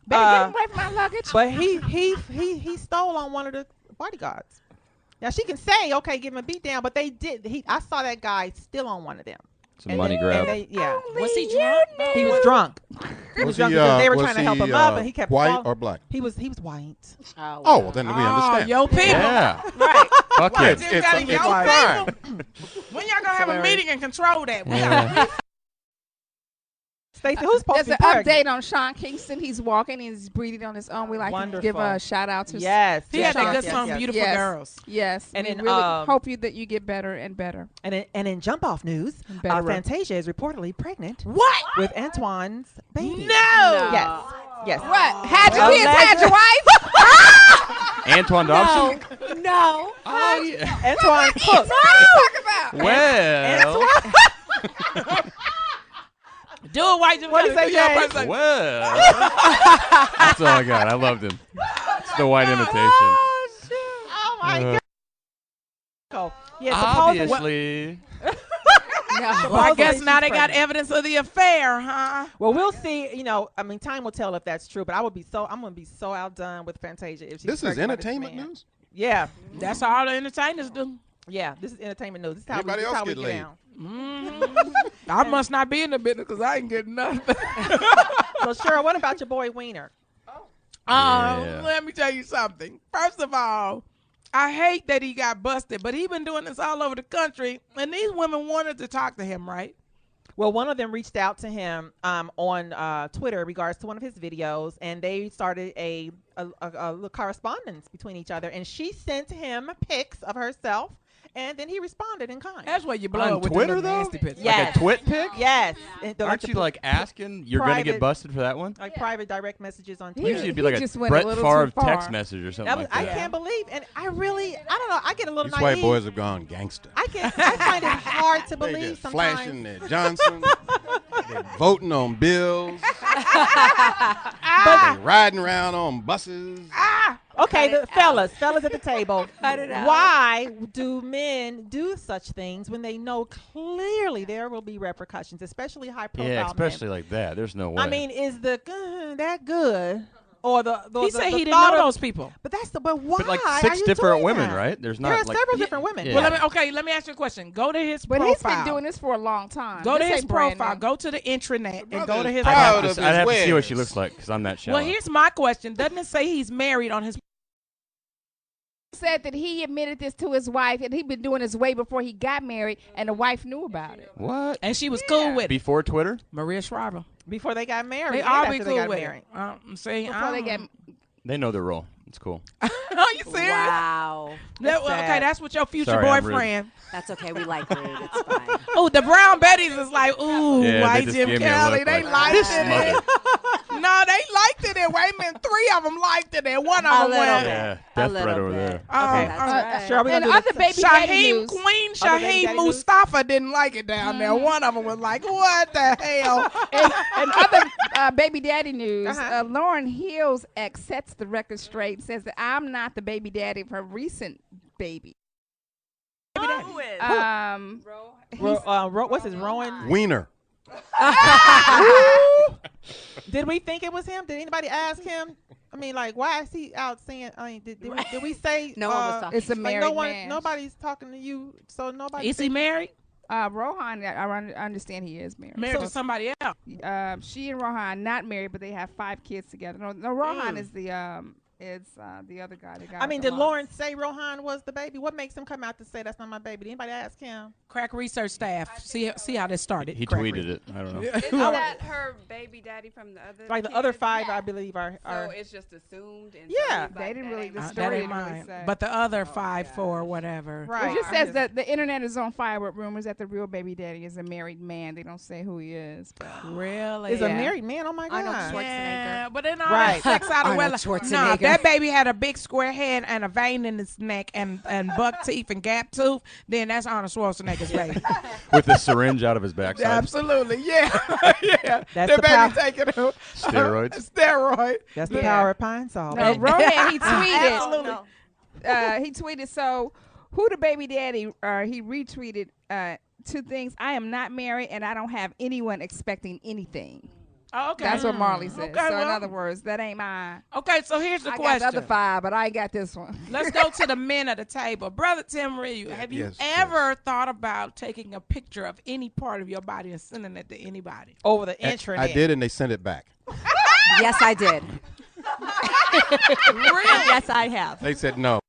Baby, get away from my luggage. But he stole on one of the bodyguards. Now she can say, okay, give him a beat down, but they did. I saw that guy still on one of them. Some money grab. Yeah. Was he drunk? He was drunk. He was drunk because they were was trying to help he, him up, and he kept white falling. or black? He was white. Oh, Oh, well, then we understand. Yo, people. Yeah. right. Fuck yeah. Just gotta it's go fine. people. When y'all gonna have a Hilarious. meeting and control that? Yeah. Stacey, who's supposed There's to an be pregnant? update on Sean Kingston. He's walking. He's breathing on his own. We like to give Wonderful. a shout out to Yes. He had that yes, good yes, song, yes. Beautiful Yes. Girls. Yes, And we in, really um, hope that you get better and better. And in jump off news, Better. Fantasia is reportedly pregnant What? with Antoine's baby. No. Yes. Yes. What? Had your Well, kids? Had your wife? Antoine Dobson? No. Oh, yeah. Antoine Cook. Talk about. Well. Do it, white. What do you say, Jay? Well. That's all I got. I loved him. It's the white imitation. Oh my God. Yeah, supposedly. Obviously. Well, I guess now they got evidence of the affair, huh? Well, we'll see. You know, I mean, time will tell if that's true. But I'm gonna be so outdone with Fantasia if she's This is pregnant by this entertainment man. news? Yeah, That's all the entertainers do. yeah. This is entertainment news. This is how Anybody we, this else how we get get laid? down. I must not be in the business because I ain't getting nothing. So, Cheryl, what about your boy Wiener? Yeah. Let me tell you something. First of all, I hate that he got busted, but he been doing this all over the country, and these women wanted to talk to him, right? Well, one of them reached out to him on Twitter in regards to one of his videos, and they started a little correspondence between each other. And she sent him pics of herself, and then he responded in kind. That's where you blow On it with Twitter, the though? nasty pictures. Yeah. Like a twit pic? Yes. And Aren't you like asking you're going to get private- busted for that one? like private direct messages on He- Twitter? Usually it'd be he like just a went a Brett little Favre too far. text message or something like I that. can't believe, and I don't know. I get a little These naive. white boys have gone gangster. I find it hard to They believe just sometimes. flashing their Johnson. They're voting on bills. They riding around on buses. Okay, Cut it fellas at the table. Cut it out. Why do men do such things when they know clearly there will be repercussions, especially high profile Yeah, men? especially like that. There's no way. I mean, is the that good? Or the He said he didn't thought know of- those people. But why? but like are 6 you different doing women, that? right? There's There not are like several different women. Yeah. Well, let me ask you a question. Go to his But profile. he's been doing this for a long time. Go to This his ain't brand profile. new. Go to the intranet and brother go to is his proud I'd profile. have of to, I'd have his to see what wares. she looks like because I'm that shallow. Well, here's my question. Doesn't it say he's married on his? Said that he admitted this to his wife, and he'd been doing this way before he got married, and the wife knew about it. What? And she was cool with it. Before Twitter? Maria Shriver. Before they got married. They and all after be they cool got with married. it. I'm saying. Before they get They know their role. It's cool. Are you serious? Wow. That, well, okay, sad. that's what your future Sorry, I'm rude. boyfriend. That's okay. We like Reid. It's fine. Oh, the Brown Betties is like, ooh, Yeah, white they just Jim gave me a Kelly. look They like, liked this it. mother. No, they liked it. And wait a minute, 3 of them liked it, and one of A them little went. bit. Yeah, A death little threat over bit. there. Okay. That's right. Sure, we're and gonna do other this. baby daddy Shaheem news. Queen Other baby Shaheem daddy news? Mustafa didn't like it down there. One of them was like, "What the hell?" and other baby daddy news. Uh-huh. Lauren Hill's ex sets the record straight. Says that I'm not the baby daddy of her recent baby. Who is? What's his Rowan? Wiener. Did we think it was him? Did anybody ask him? I mean, like, why is he out saying? I mean, did we say No one was talking. It's a like, married man. Nobody's talking to you, so nobody. Is he married? Rohan, I understand he is married. Married to somebody else. She and Rohan not married, but they have 5 kids together. No, Rohan is the other guy. That got I mean, the did loss. Lauren say Rohan was the baby? What makes him come out to say that's not my baby? Did anybody ask him? Crack research staff. See how this started. He Crack tweeted it. I don't know. Isn't that her baby daddy from the other? Like the other kids? 5, I believe, are. So it's just assumed. And Yeah. so he's like, They didn't that really- ain't the my That story ain't didn't really mine. say. But the other 5, 4, whatever. Right. It just I says just- that the internet is on fire with rumors that the real baby daddy is a married man. They don't say who he is. But Really? Is a married man? Oh my God! Arnold Schwarzenegger. Yeah, but then all Right. that sex out of Arnold well. Nah, Schwarzenegger. that baby had a big square head and a vein in his neck and buck teeth and gap tooth. Then that's Arnold Schwarzenegger's baby. With a syringe out of his backside. Absolutely, yeah, yeah. That's the baby power- taking a Steroids. steroid. That's the Yeah. power of Pine Sol. no, baby. Rohan, he tweeted. Absolutely. He tweeted, so who the baby daddy? He retweeted 2 things. I am not married, and I don't have anyone expecting anything. Oh, okay. That's what Marley said. Okay, so in well- other words, that ain't mine. Okay, so here's the I got question. the other 5, but I ain't got this one. Let's go to the men at the table. Brother Tim Reid, have you Yes, ever thought about taking a picture of any part of your body and sending it to anybody? Over the And intranet. I did, and they sent it back. Yes, I did. Really? Yes, I have. They said no.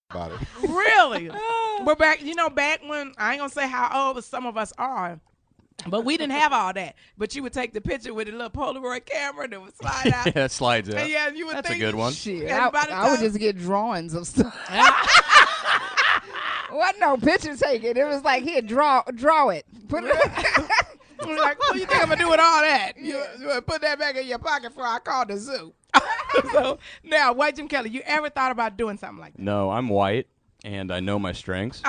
about it. Really? We're back. Back when I ain't gonna say how old some of us are. But we didn't have all that. But you would take the picture with a little Polaroid camera and it would slide out. Yeah, it slides out. And yeah, you would That's think a good one. Shit, And by the I would time- just get drawings of stuff. Wasn't no picture taken. It was like, here, draw it. Put it. Like, what do you think I'm gonna do with all that? You put that back in your pocket before I call the zoo. So now, White Jim Kelly, you ever thought about doing something like that? No, I'm white, and I know my strengths.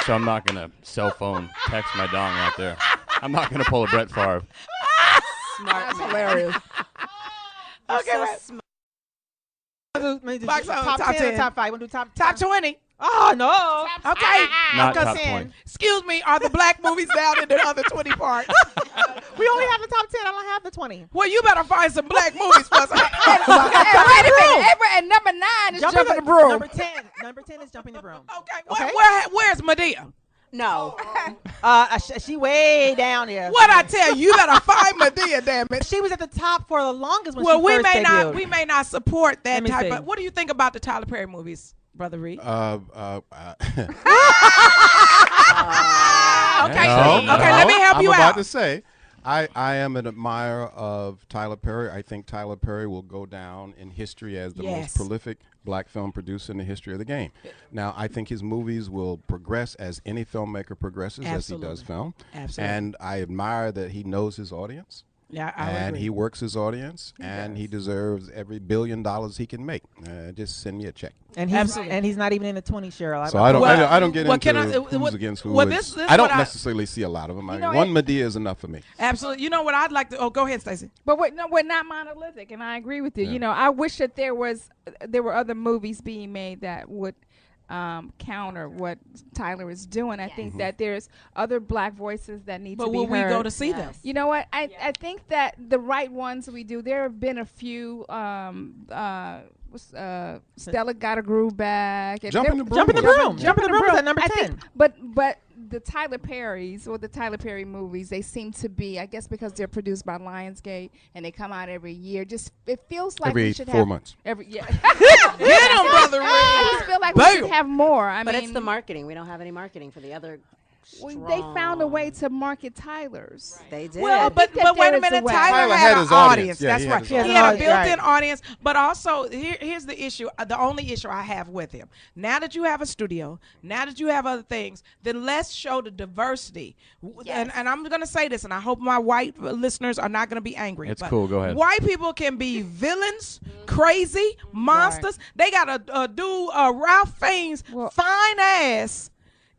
So I'm not going to cell phone text my dong out there. I'm not going to pull a Brett Favre. That's hilarious. Okay, right. Box on, top 10 10. or top 5? Want to do Top 20. Oh, no. Okay. Not top 20. Excuse me, are the black movies down in the other 20 parts? We only have the top 10. I don't have the 20. Well, you better find some black movies for us. Wait a minute. And number 9 is jumping the broom. Number 10 is jumping the broom. Okay. Where's Medea? No. She way down there. What I tell you, you better find Medea, damn it. She was at the top for the longest when Well, she we first may debuted. not support that Let me type see. of. What do you think about the Tyler Perry movies, Brother Reid? Okay, Okay, let me help you I'm out. about to say, I am an admirer of Tyler Perry. I think Tyler Perry will go down in history as the most prolific black film producer in the history of the game. Now, I think his movies will progress as any filmmaker progresses as he does film. Absolutely. And I admire that he knows his audience. Yeah, I and agree. he works his audience, and he deserves every $1 billion he can make. Just send me a check. And he's not even in the 20, Cheryl. So I don't get into who's against who. Well, This, this I don't what necessarily see a lot of them. One Medea is enough for me. Absolutely. You know what I'd like to? Oh, go ahead, Stacey. But we're not monolithic, and I agree with you. Yeah. I wish that there were other movies being made that would counter what Tyler is doing. I think that there's other black voices that need to be heard. But will we go to see them? You know what? I think that the right ones we do. There have been a few. Stella Got a Groove Back. Jumping the Broom is at number 10. But the Tyler Perrys or the Tyler Perry movies, they seem to be, I guess because they're produced by Lionsgate and they come out every year. Just it feels like every we should 4 have months. Get him, Brother Reid. I just feel like we should have more. But it's the marketing. We don't have any marketing for the other. They found a way to market Tyler's. They did. Well, but wait a minute. Tyler had had his an audience. Yeah, That's right. He audience. had a built-in audience. But also, here's the issue. The only issue I have with him. Now that you have a studio, now that you have other things, then let's show the diversity. Yes. And I'm going to say this, and I hope my white listeners are not going to be angry. It's but cool. Go ahead. White people can be villains, crazy, monsters. They got a dude, Ralph Fiennes' fine ass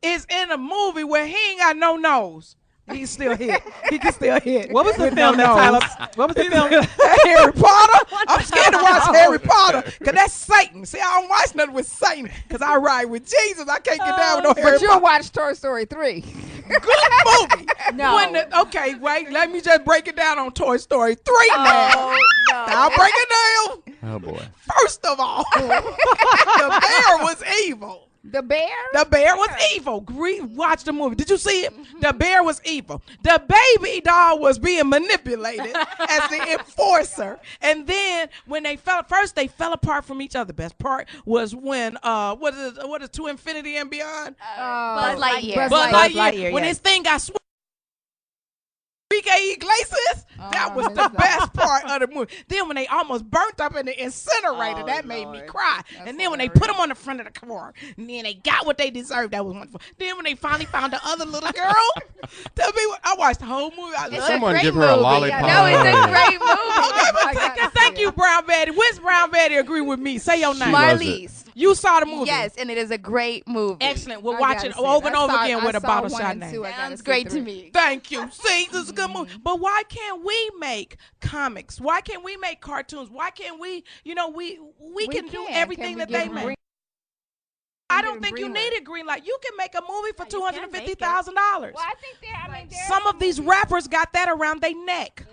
is in a movie where he ain't got no nose. He's still hit. He can still hit. What was the with film no that Tyler? nose. What was the film? Harry Potter. I'm scared to watch Harry Potter because that's Satan. See, I don't watch nothing with Satan because I ride with Jesus. I can't get down with no Harry But you'll Potter. watch Toy Story 3. Good movie. No. Okay, wait. Let me just break it down on Toy Story 3 now. No. I'll break it down. Oh, boy. First of all, the bear was evil. The bear? The bear was evil. Watch the movie. Did you see it? The bear was evil. The baby doll was being manipulated as the enforcer. And then when they fell apart from each other. Best part was when what is To Infinity and Beyond? Buzz Lightyear. Buzz Lightyear. When yes. his thing got Enrique Iglesias, that was the best part of the movie. Then when they almost burnt up in the incinerator, that made me cry. And then when they put them on the front of the car, and then they got what they deserved, that was wonderful. Then when they finally found the other little girl, tell me what, I watched the whole movie. I love Someone great give her a movie. lollipop. No, it's a great movie. Okay, but thank you, Brown Betty. When's Brown Betty agree with me? Say your name. Marlies. You saw the movie. Yes, and it is a great movie. Excellent. We'll watch it over and over again with a bottle shot name. Sounds great to me. Thank you. See, this is a good movie. But why can't we make comics? Why can't we make cartoons? Why can't we, we can do everything that they make. I don't think you need a green light. You can make a movie for $250,000. Well, I think some of these rappers got that around their neck.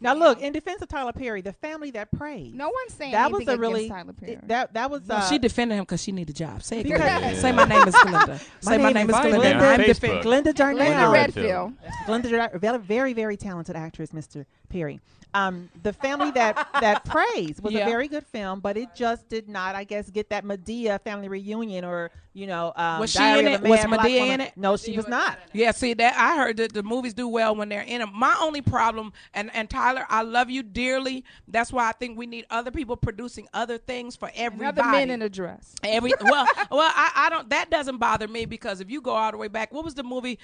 Now look, in defense of Tyler Perry, the family that prayed. No one's saying that was anything a really against Tyler Perry. that was. No, she defended him because she need a job. Say it. Because- Glenda. Say my name is Glenda. Say my name is Find me Glenda. on I'm Facebook. defending. Glenda Darnell. Glenda Redfield. Redfield. Very, very talented actress, Mr. Perry. The family that prays was a very good film, but it just did not, I guess, get that Medea family reunion or was she Diary in of it? a Was Mad Black Medea Woman. in it? No, she was not. Yeah, see that I heard that the movies do well when they're in them. My only problem, and Tyler, I love you dearly. That's why I think we need other people producing other things for everybody. Another men in a dress. Well, I don't. That doesn't bother me because if you go all the way back, what was the movie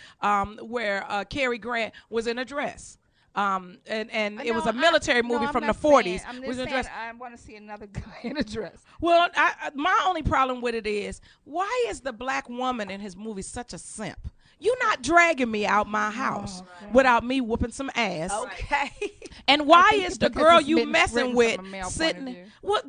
where Cary Grant was in a dress? And it was a military movie from the 40s. I'm Was just in a dress. saying I want to see another guy in a dress. Well, my only problem with it is, why is the black woman in his movie such a simp? You're not dragging me out my house without me whooping some ass. Okay. And why is the because girl it's you written messing with from a male point of sitting? view. What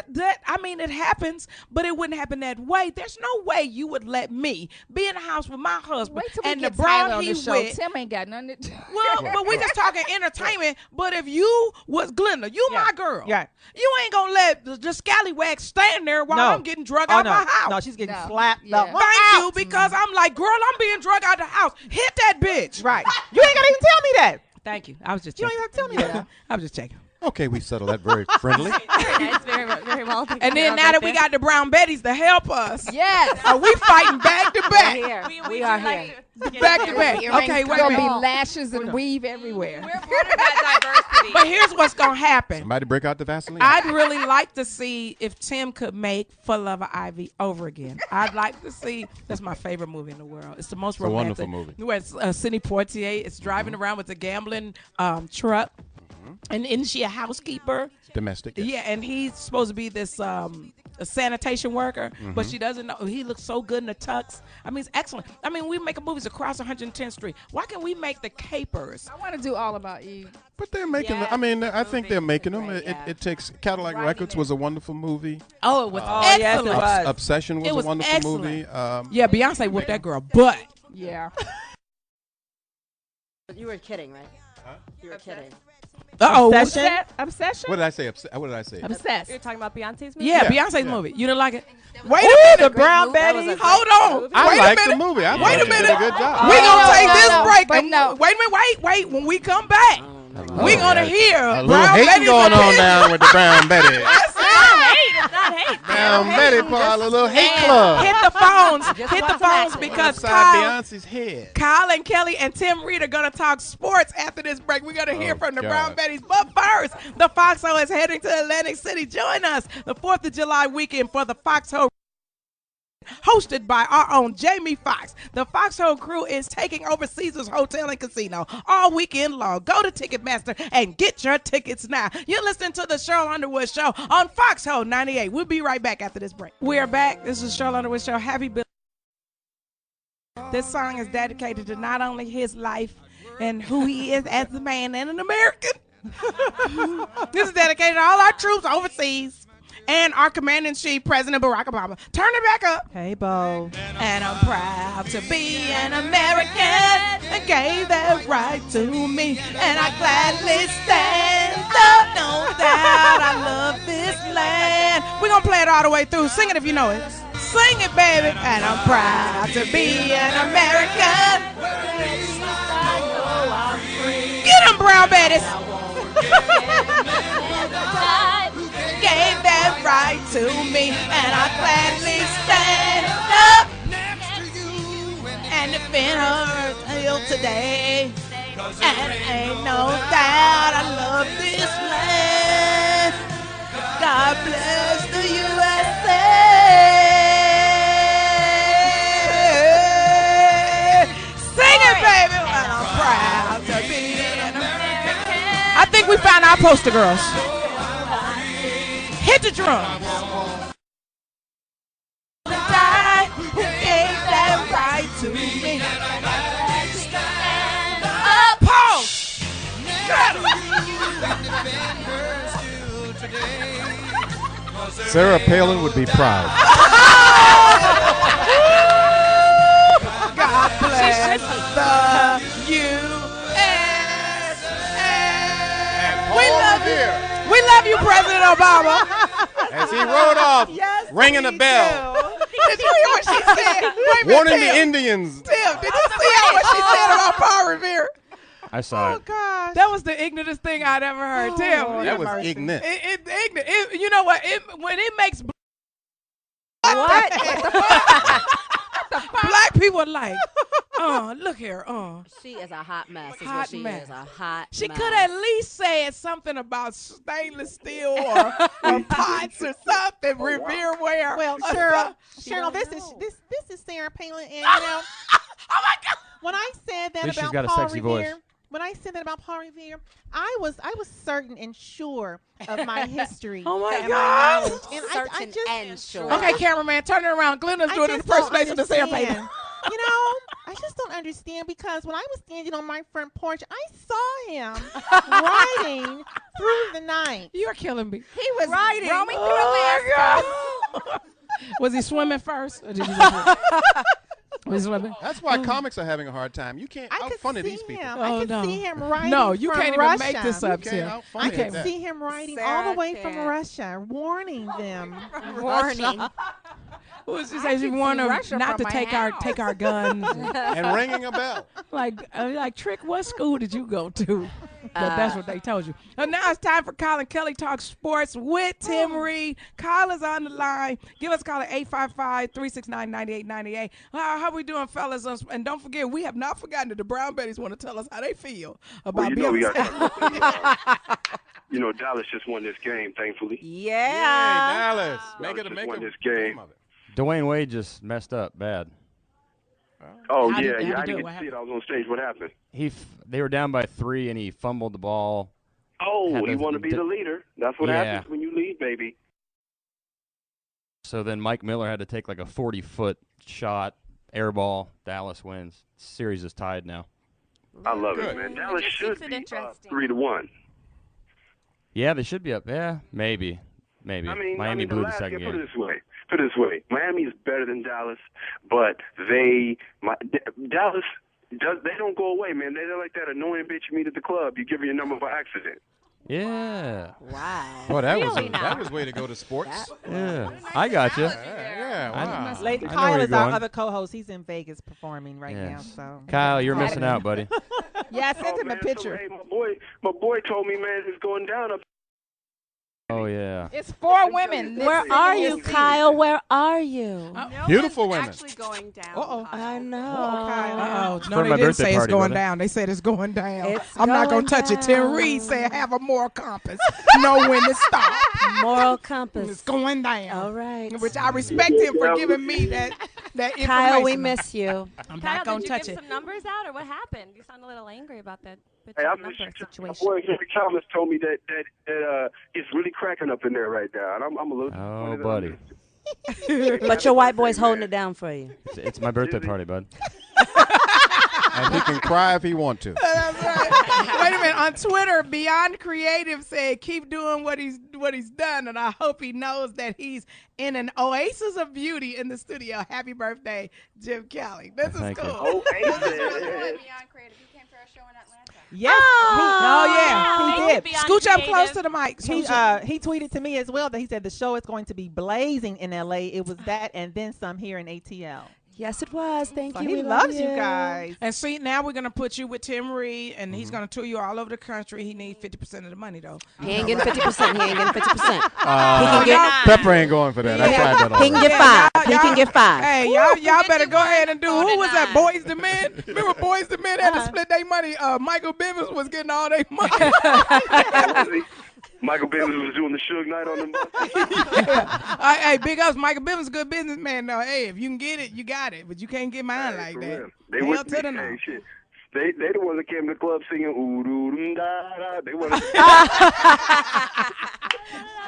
that? I mean, it happens, but it wouldn't happen that way. There's no way you would let me be in the house with my husband Wait till we and get the Tyler brown on he the show. with. Tim ain't got nothing to do. Well, but we just talking entertainment. But if you was Glenda, you my girl. Yeah. You ain't gonna let the scallywag stand there while No. I'm getting drug Oh, out no. my house. No, she's getting No. slapped. Yeah. The Thank you, because I'm like, girl, I'm being drug out the house. Hit that bitch. Right. You ain't gotta even tell me that. Thank you. I was just You checking. don't even have to tell me that. I was just checking. Okay, we settled that very friendly. Very nice, very well. taken And care then of now right that we there. got the Brown Betties to help us, Yes. are we fighting back to We're back? here. We do are like here. to get Back in to there. back. Earrings Okay, wait a Gonna be minute. lashes and weave everywhere. We're part of that diversity. But here's what's gonna happen. Somebody break out the Vaseline. I'd really like to see if Tim could make For Love of Ivy over again. I'd like to see. That's my favorite movie in the world. It's the most a romantic. wonderful movie. Where it's Sidney Poitier is driving around with a gambling truck, and isn't she a housekeeper? Domestic. Yes. Yeah, and he's supposed to be this a sanitation worker, but she doesn't know. He looks so good in the tux. I mean, it's excellent. I mean, we make movies across 110th Street. Why can't we make The Capers? I want to do All About Eve. But they're making. Yes, I mean, I those think they're movies making are them. great, It, yeah. it takes Cadillac Riding Records it. was a wonderful movie. Oh, it was yes, it excellent. was. Obsession was It was a wonderful excellent. movie. Yeah, Beyonce whooped that girl butt. Yeah. You were kidding, right? You were kidding. Uh-oh. Obsession? Obsession? What did I say? What did I say? Obsessed. You're talking about Beyonce's movie? Yeah, Yeah, Beyonce's yeah. movie. You didn't like it? Wait Ooh, a minute. the Brown That was Betty. a great Hold on. movie. I Wait a liked the minute. movie. I Wait thought a you did minute. a good job. We're going to take this no, break. but and no. Wait a minute. Wait. When we come back, we're going to hear A little Brown hating Betty's going on opinion. down with the Brown Betty. It's not hate. Brown Betty part, a little hate And club. hit the phones. Just Hit the want some phones action. because Inside Kyle, Beyonce's head. Kyle and Kelly and Tim Reid are going to talk sports after this break. We're going to hear Oh, from the God. Brown Betties. But first, the Foxxhole is heading to Atlantic City. Join us the 4th of July weekend for the Foxxhole, hosted by our own Jamie Foxx. The Foxxhole crew is taking over Caesars Hotel and Casino all weekend long. Go to Ticketmaster and get your tickets now. You're listening to the Sheryl Underwood Show on Foxxhole 98. We'll be right back after this break. We are back. This is Sheryl Underwood Show. Happy Bill. This song is dedicated to not only his life and who he is as a man and an American. This is dedicated to all our troops overseas and our Commander-in-Chief, President Barack Obama. Turn it back up. Hey, Bo. And I'm proud to be an American and gave that right to me. And I gladly stand up, no doubt. I love this land. We're going to play it all the way through. Sing it if you know it. Sing it, baby. And I'm proud to be an American. Get them, Brown Betties. Gave that right to me, and I gladly stand up and defend her till today. And ain't no doubt I love this land. God bless the USA. Sing it, baby, and I'm proud to be an American. I think we found our poster girls. Hit the drums. The guy who gave that right to me. Pause. Sarah Palin would be proud. God bless the USA. you, President Obama. As he rode off, ringing the bell. Did you hear what she said? Wait a minute, Warning Tim. the Indians. Tim, did you see what she said about Paul Revere? I saw it. Gosh. That was the ignorantest thing I'd ever heard. Tim. That was ignorant. Ignorant. You know what? When it makes What? black people are like, look here, She is a hot mess. Is Hot what she mess. is. A hot She mess. could at least said something about stainless steel or pots or something, Revere ware. Well, or Cheryl, something. this is Sarah Palin, and you know, Oh my God! when I said that At least she's about got a Paul sexy Revere, voice. when I said that about Paul Revere, I was certain and sure of my history. Oh my and God. my knowledge. And I Certain just, and sure. Okay, cameraman, turn it around. Glenda's I doing an just don't impersonation of Sarah Palin. understand. You know, I just don't understand because when I was standing on my front porch, I saw him riding through the night. You're killing me. He was Riding. roaming through Oh my God. Was he swimming first? Or did he was he swimming? That's why comics are having a hard time. You can't I out could funny see these people. him. Oh, I could no. see him riding No, you from can't even Russia. make this up, You Tim. can't out I funny could at that. see him riding all Sarah the way from can't. Russia, warning them. Warning. Who was she I say she could see warned them Russia not to from my take our guns? And ringing a bell. like Trick, what school did you go to? But that's what they told you. And now it's time for Colin Kelly Talk Sports with Tim Reid. Kyle is on the line. Give us a call at 855-369-9898. How we doing, fellas? And don't forget, we have not forgotten that the Brown Betties want to tell us how they feel about Well, we Beyonce. got Dallas just won this game, thankfully. Yeah. Dallas. Make Dallas it just won this game game. of it. Dwayne Wade just messed up bad. Oh, How'd he- yeah, how'd he I do? didn't What get to see it. I was on stage. What happened? They were down by 3 and he fumbled the ball. Oh, Had he to- want to be the leader. That's what Yeah. happens when you lead, baby. So then Mike Miller had to take like a 40-foot shot, air ball. Dallas wins. Series is tied now. I love Good. it, man. It Dallas just should keeps it be interesting. 3-1. Yeah, they should be up. Yeah, maybe. I mean, Miami the blew the last second game. game. Put it this way. Miami is better than Dallas, but Dallas they don't go away, man. They're like that annoying bitch you meet at the club. You give her your number by accident. Yeah. Wow. Well, that Really that was way to go to sports. Yeah. I got you. Yeah, wow. Lady I know Kyle where is you're our going. other co-host. He's in Vegas performing right now. Yes. So Kyle, you're missing out, buddy. Yeah, I sent him a man, picture. So, hey, my boy told me, man, it's going down up. Oh, yeah. It's 4 women. Where are you, Kyle? Where are you? Beautiful women. Actually going down. Uh-oh. I know. Oh, For no, they my didn't birthday say it's party, going brother. down. They said it's going down. It's I'm not going going to touch it. Tim down. Reid said have a moral compass. Know when to stop. Moral It's compass. going down. All right. Which I respect him for giving me that information. Kyle, we miss you. I'm Kyle, not going did to you touch give it. some numbers out, or what happened? You sound a little angry about that Hey, I'm number just, my situation. boy Henry Thomas told me that it's really cracking up in there right now, and I'm a little. Oh, disappointed. buddy. But your white boy's holding it down for you. It's my birthday party, bud. And he can cry if he want to. That's right. Wait a minute. On Twitter, Beyond Creative said, keep doing what he's done, and I hope he knows that he's in an oasis of beauty in the studio. Happy birthday, Jim Kelly. This is Thank you. cool. Oasis. Beyond Creative. You came to our show in Atlanta. yes, Oh, he Thank you, did. Beyond Scooch up Creative. close to the mic. He tweeted to me as well that he said the show is going to be blazing in LA. It was that and then some here in ATL. Yes, it was. Thank So you. he We love loves you guys. And see, now we're going to put you with Tim Reid, and he's going to tour you all over the country. He needs 50% of the money, though. He ain't getting 50%. He ain't getting 50%. He Uh, can get. Pepper ain't going for that. I tried that He can already. get 5. He y'all- can get 5. Hey, y'all better go ahead and do. Who was that? Boys the Men. Remember, Boys the Men had to split their money. Michael Bivins was getting all their money. Michael Bivins was doing the Suge Knight on the bus. Hey, big ups. Michael Bivins, a good businessman. Though, hey, if you can get it, you got it. But you can't get mine Hey, like for that. real. They Hell with to the me. no. Hey, shit. They the ones that came to the club singing ooh doo doo da da. They want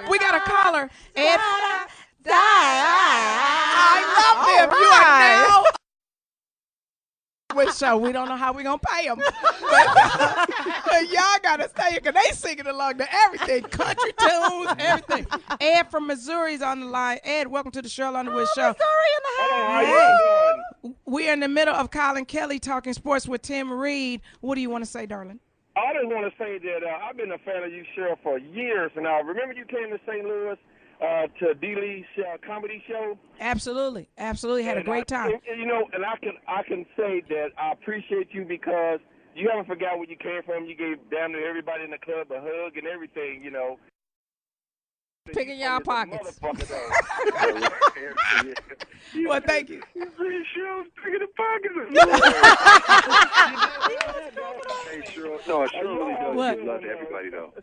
We got a caller. Ed. Die. I love them. You are now. With show, we don't know how we gonna pay them, but y'all gotta stay here because they singing along to everything, country tunes, everything. Ed from Missouri's on the line. Ed, welcome to the Sheryl Underwood Show. How you doing? We are in the middle of Colin Kelly talking sports with Tim Reid. What do you want to say, darling? I just want to say that I've been a fan of you, Sheryl, for years. And I remember you came to St. Louis to D. Lee's comedy show. Absolutely. Had a great time. And I can say that I appreciate you because you haven't forgot where you came from. You gave damn near everybody in the club a hug and everything, Picking y'all pockets. Well, thank you. Sheryl picking the pockets. Hey, Sheryl. No, Sheryl really does give love to everybody, though.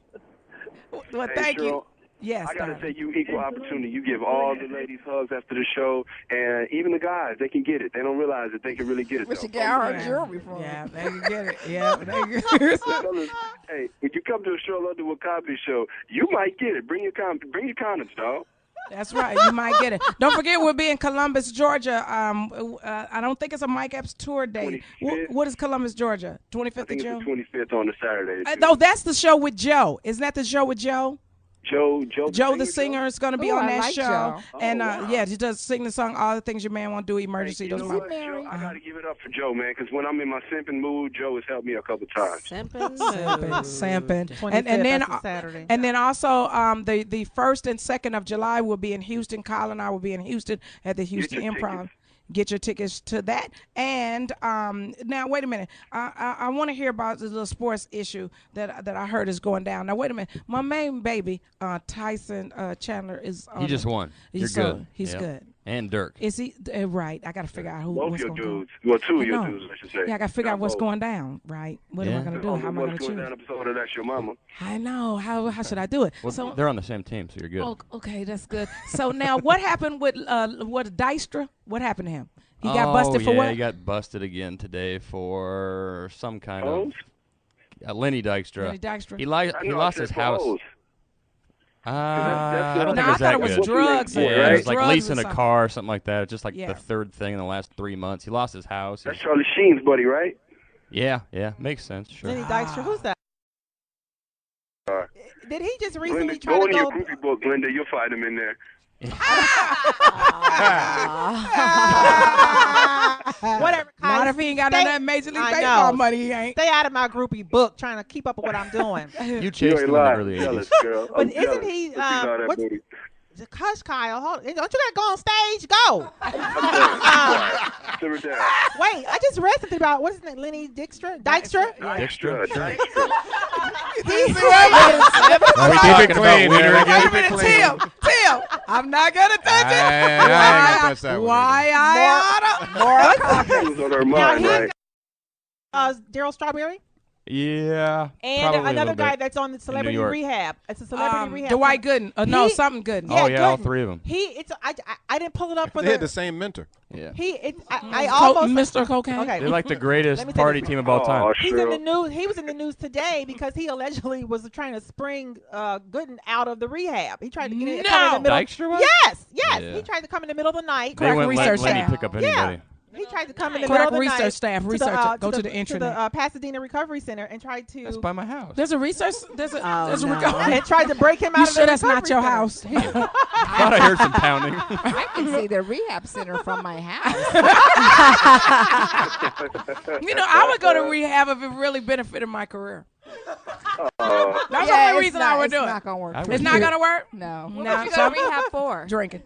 Well, thank you. Yes, I gotta say, you equal opportunity. You give all the ladies hugs after the show, and even the guys, they can get it. They don't realize that they can really get it. But you get our jewelry from. Yeah, they can get it. Yeah, they can get it. Hey, when you come to a Sheryl Underwood comedy show, you might get it. Bring your condoms, dog. That's right. You might get it. Don't forget, we'll be in Columbus, Georgia. I don't think it's a Mike Epps tour date. What is Columbus, Georgia? 25th of June? It's the 25th on the Saturday. No, that's the show with Joe. Isn't that the show with Joe? Joe the singer is going to be on that show. Joe. And, yeah, he does sing the song, All the Things Your Man Won't Do, Emergency. Hey, Joe, I got to give it up for Joe, man, because when I'm in my simping mood, Joe has helped me a couple times. Simping. Saturday. And then also the 1st and 2nd of July will be in Houston. Kyle and I will be in Houston at the Houston Improv. Get your tickets to that. And now, wait a minute. I want to hear about the little sports issue that I heard is going down. Now, wait a minute. My main baby, Tyson Chandler, is on. He just won. You're good. He's good. And Dirk. Is he? Right. I got to figure out what's going on. Well, two of your dudes, I should say. Yeah, I got to figure out what's going down, right? What am I going to do? How am I going to choose? Episode of That's Your Mama. I know. How should I do it? Well, they're on the same team, so you're good. Oh, okay, that's good. So now, what happened with Dijkstra? What happened to him? He got busted for what? He got busted again today for some kind of Lenny Dijkstra. He lost his house. I don't think it was that good. I thought it was drugs. Yeah, it was like leasing a car or something like that. Just like the third thing in the last 3 months. He lost his house. That's Charlie Sheen's buddy, right? Yeah, makes sense. Sure. Lenny Dijkstra, who's that? Did he just recently Glenda, go in your groupie book, Glenda. You'll find him in there. Whatever. Not if he ain't got none of that Major League Baseball money, he ain't. Stay out of my groupie book trying to keep up with what I'm doing. You chased him in the early 80s. But isn't he, hush, Kyle. Hold, don't you got to go on stage? Go. Wait, I just read something about, what is his name, Lenny Dijkstra? Dijkstra. Keep it clean. Tim, I'm not going to touch it. Why I oughta? Daryl Strawberry? Yeah. And another guy that's on the Celebrity Rehab. It's a Celebrity Rehab. Dwight Gooden. Something Gooden. Yeah, Gooden. all three of them. I didn't pull it up for they had the same mentor. Yeah. I almost Mr. Cocaine. Okay. They're like the greatest party team of all time. He's in the news. He was in the news today because he allegedly was trying to spring Gooden out of the rehab. He tried to get it. Come in the middle. Dijkstra was? Yes. Yeah. He tried to come in the middle of the night. They wouldn't let Lenny pick up anybody. Yeah. He tried to come in the middle of the night. Staff. Go to the intranet. To the Pasadena Recovery Center and tried to. That's by my house. There's a research. There's a recovery. And tried to break him out of the that's not your house? I thought I heard some pounding. I can see the rehab center from my house. I would go to rehab if it really benefited my career. That's the only reason I would do it. It's not going to work. It's not going to work? No. What you go to rehab for? Drinking.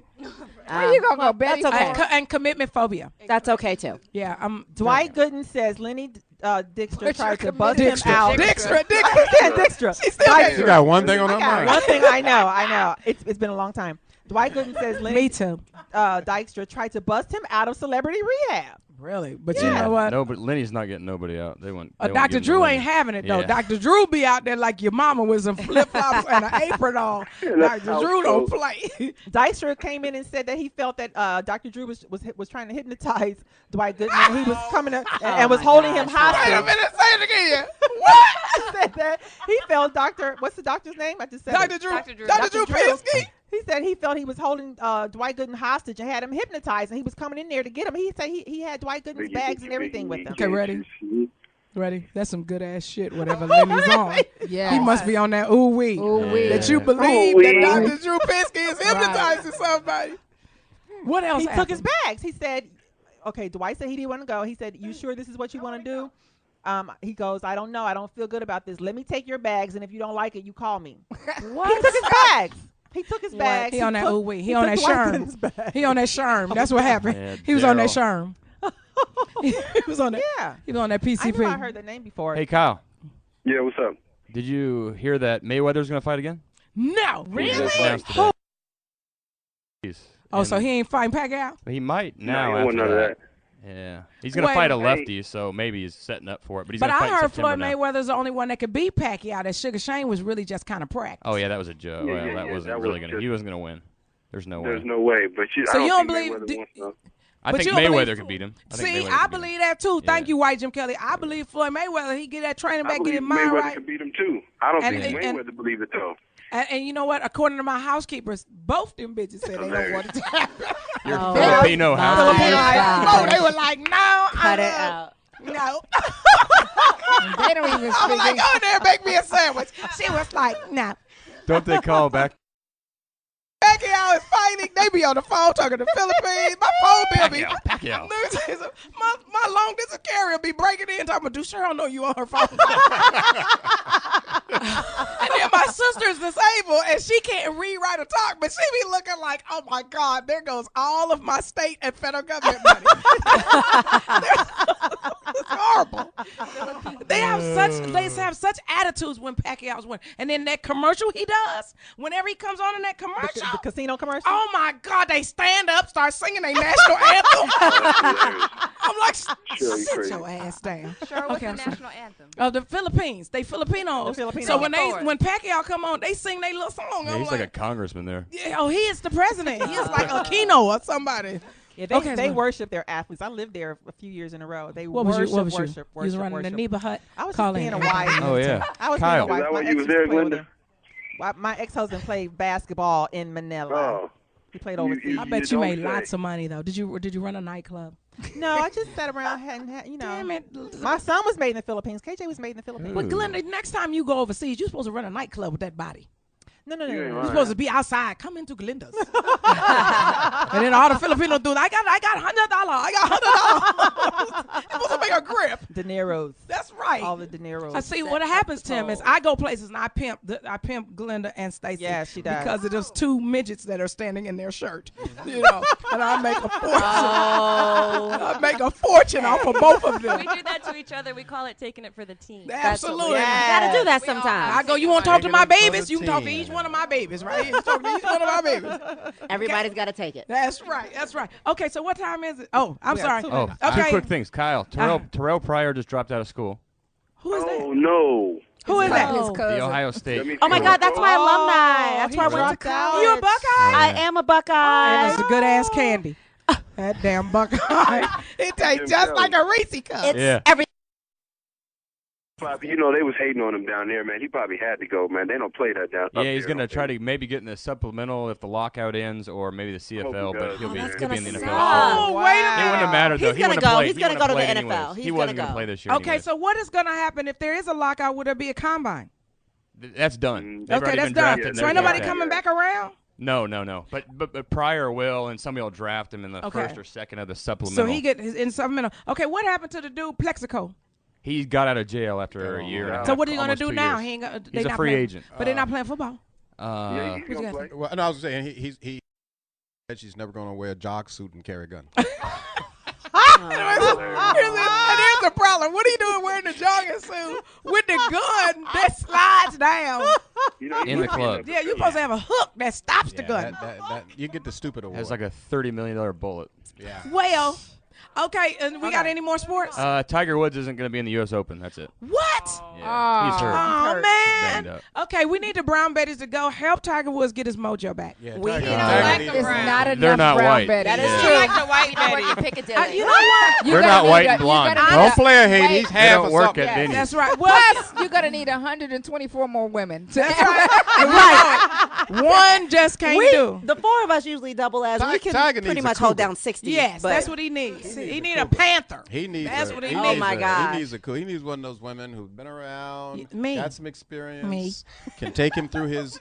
Where you going to go, Betty? That's okay. And commitment phobia. That's okay, too. Yeah. Dwight Gooden says Lenny Dijkstra tried to bust him out. Dijkstra. She still got one thing on her mind. One thing I know. It's been a long time. Dwight Gooden says Lenny Dijkstra tried to bust him out of Celebrity Rehab. Really? But you know what? No, but Lenny's not getting nobody out. They won't. Dr. Drew ain't having it, though. Yeah. Dr. Drew be out there like your mama with some flip-flops and an apron on. Dr. Drew don't play. Dijkstra came in and said that he felt that Dr. Drew was trying to hypnotize Dwight Gooden. And he was coming up and was holding him hostage. Wait a minute. Say it again. What? Said that he felt what's the doctor's name? I just said Dr. Drew. Dr. Drew Pinsky. He said he felt he was holding Dwight Gooden hostage and had him hypnotized, and he was coming in there to get him. He said he had Dwight Gooden's bags and everything with him. Okay, ready? That's some good ass shit. Whatever Lenny's on, he must be on that ooh-wee. That you believe that Dr. Drew Pinsky is hypnotizing somebody. What else? He took his bags. He said, "Okay." Dwight said he didn't want to go. He said, "You sure this is what you want to do?" He goes, I don't know. I don't feel good about this. Let me take your bags, and if you don't like it, you call me. What? He took his bags. He took his bags. He on that ooh-wee. He on that took Sherm. He on that Sherm. That's what happened. Yeah, he was on that Daryl. Sherm. He was on that. Yeah. He was on that PCP. I knew I heard the name before. Hey, Kyle. Yeah, what's up? Did you hear that Mayweather's going to fight again? No, really? Announced today. Oh, so he ain't fighting Pacquiao? He might No, now. he don't want after none of that. Yeah. He's going to Wait, fight a hey. lefty, so maybe he's setting up for it. But he's But going to I fight in heard September Floyd now. Mayweather's the only one that could beat Pacquiao. That Sugar Shane was really just kind of practice. Oh, yeah, that was a joke. Yeah, Well, yeah, that yeah, wasn't that really was going to. just- He wasn't going to win. There's no way. There's no way. But So I you don't don't think believe- Mayweather wants to. I But think you don't Mayweather believe- could beat him. See, I believe that too. Thank you, White Jim Kelly. I believe Floyd Mayweather. He get that training I back, get believe his mind Mayweather right. could beat him too. I don't And- think and- Mayweather believe it though. And you know what? According to my housekeepers, both them bitches said they don't want it to happen. Your Oh, Filipino my house. Filipino God. housekeepers. Oh, they were like, no. Cut it out. No. They don't even I'm speak like, go in there and make me a sandwich. She was like, no. Don't they call back? Pacquiao is fighting. They be on the phone talking to Philippines. My phone bill be. Pacquiao. Let me tell you something. My long distance carrier be breaking in talking about, do Cheryl know you on her phone? And then my sister's disabled and she can't read, write, or talk, but she be looking like, oh my God, there goes all of my state and federal government money. It's horrible. They have such attitudes when Pacquiao's win. And then that commercial he does, whenever he comes on in that commercial. The casino commercial? Oh my God, they stand up, start singing their national anthem. I'm like, sit your ass down. Sure, what's Okay, the I'm sorry. national anthem? The Philippines. They Filipinos. The Filipinos. So when Sing it forward. when Pacquiao come on, they sing their little song. Yeah, I'm he's like a congressman there. yeah, oh, he is the president. He is like Aquino or somebody. Yeah, they, Okay, they so- worship their athletes. I lived there a few years in a row. They What was you? worship, What was you? worship, You was worship, running worship. the neighborhood hut. I was just calling being a it. wife. Oh, yeah. I was Kyle. being a wife. Is that why My you was ex there, used to play with Glenda? him. My ex-husband played basketball in Manila. Oh. He played overseas. I bet you don't made say. lots of money though. Did you run a nightclub? No, I just sat around and had, you know. Damn it. My son was made in the Philippines. KJ was made in the Philippines. But Glenda, next time you go overseas, you're supposed to run a nightclub with that body. No. You ain't You're lying. supposed to be outside. Come into Glenda's. And then all the Filipinos do, I got $100. I got $100. You're supposed to make a grip. De Niro's. That's right. All the De Niro's. I see what happens, Tim, is I go places and I pimp Glenda and Stacy. Yeah, she does. Because of those two midgets that are standing in their shirt, you know, and I make a fortune. I make a fortune off of both of them. We do that to each other. We call it taking it for the team. Absolutely. Gotta do that We all sometimes. I go, you want to talk to my Taking it for babies? the You can talk to team. each one of my babies, right? You talk to each one of my babies. Everybody's got to take it. That's right. That's right. Okay, so what time is it? Oh, I'm We got sorry. 2 Oh, minutes. two Okay. quick things. Kyle, Terrell Pryor just dropped out of school. Who is Oh that? no. Who is that? His The cousin. Ohio State. Let me Oh my see. God, that's my alumni. That's he where I went to dropped out. college. You a Buckeye? I am a Buckeye. And it's a good ass candy. That damn Buckeye. It tastes just like a Reese cup. It's Yeah. every. Probably, you know, they was hating on him down there, man. He probably had to go, man. They don't play that down. Yeah, up he's there, going to don't try they? to maybe get in the supplemental if the lockout ends, or maybe the CFL, but he'll be, that's he'll be in the gonna NFL. suck. Oh, wait a It minute. wouldn't have mattered, though. He's He gonna wouldn't have go. played. He's He gonna wouldn't go to have the played NFL. anyways. He's He gonna wasn't going go. to play this year. Okay, anyways. so what is going to happen if there is a lockout? Would there be a combine? That's done. They've Okay, already that's been done. drafted. So ain't They're nobody like coming that. back around? No. But Pryor will, and somebody will draft him in the Okay. first or second of the supplemental. So he get his in supplemental. Okay, what happened to the dude Plexico? He got out of jail after a year. And a So half, what are you going to almost do 2 now? years. He ain't gonna, they He's a not free playing- agent. But they're not playing football. Yeah, What he you gonna got? play. Well, no, I was saying he said she's never going to wear a jog suit and carry a gun. And here's the problem. What are you doing wearing the jogging suit with the gun that slides down? You know, he In the must be club. Yeah, you're supposed to have a hook that stops the Yeah, gun. that you get the stupid award. Has like a $30 million bullet. yeah. Well, okay, and we got any more sports? Tiger Woods isn't going to be in the U.S. Open. That's it. What? Yeah, he's hurt. Oh, He's man. banged up. Okay, we need the Brown Betties to go help Tiger Woods get his mojo back. Yeah, We Tiger- don't Tiger like needs- the It's brown. not enough They're not brown white. Betty. That is Yeah. true. like the white We don't work Betty. in Piccadilly. You know what? They're not white and blonde. Don't play her, Haiti. Wait. He's They half don't or work something. at Denny's. That's right. Well, Plus, you're going to need 124 more women. that's right. One just can't do. The four of us usually double as we can Tiger pretty needs a much hold cougar. down 60. Yes, but that's what he needs. He need a panther. He needs. That's what he Oh needs. my God. He needs a cool. He needs one of those women who's been around, Me. got some experience, Me. can take him through his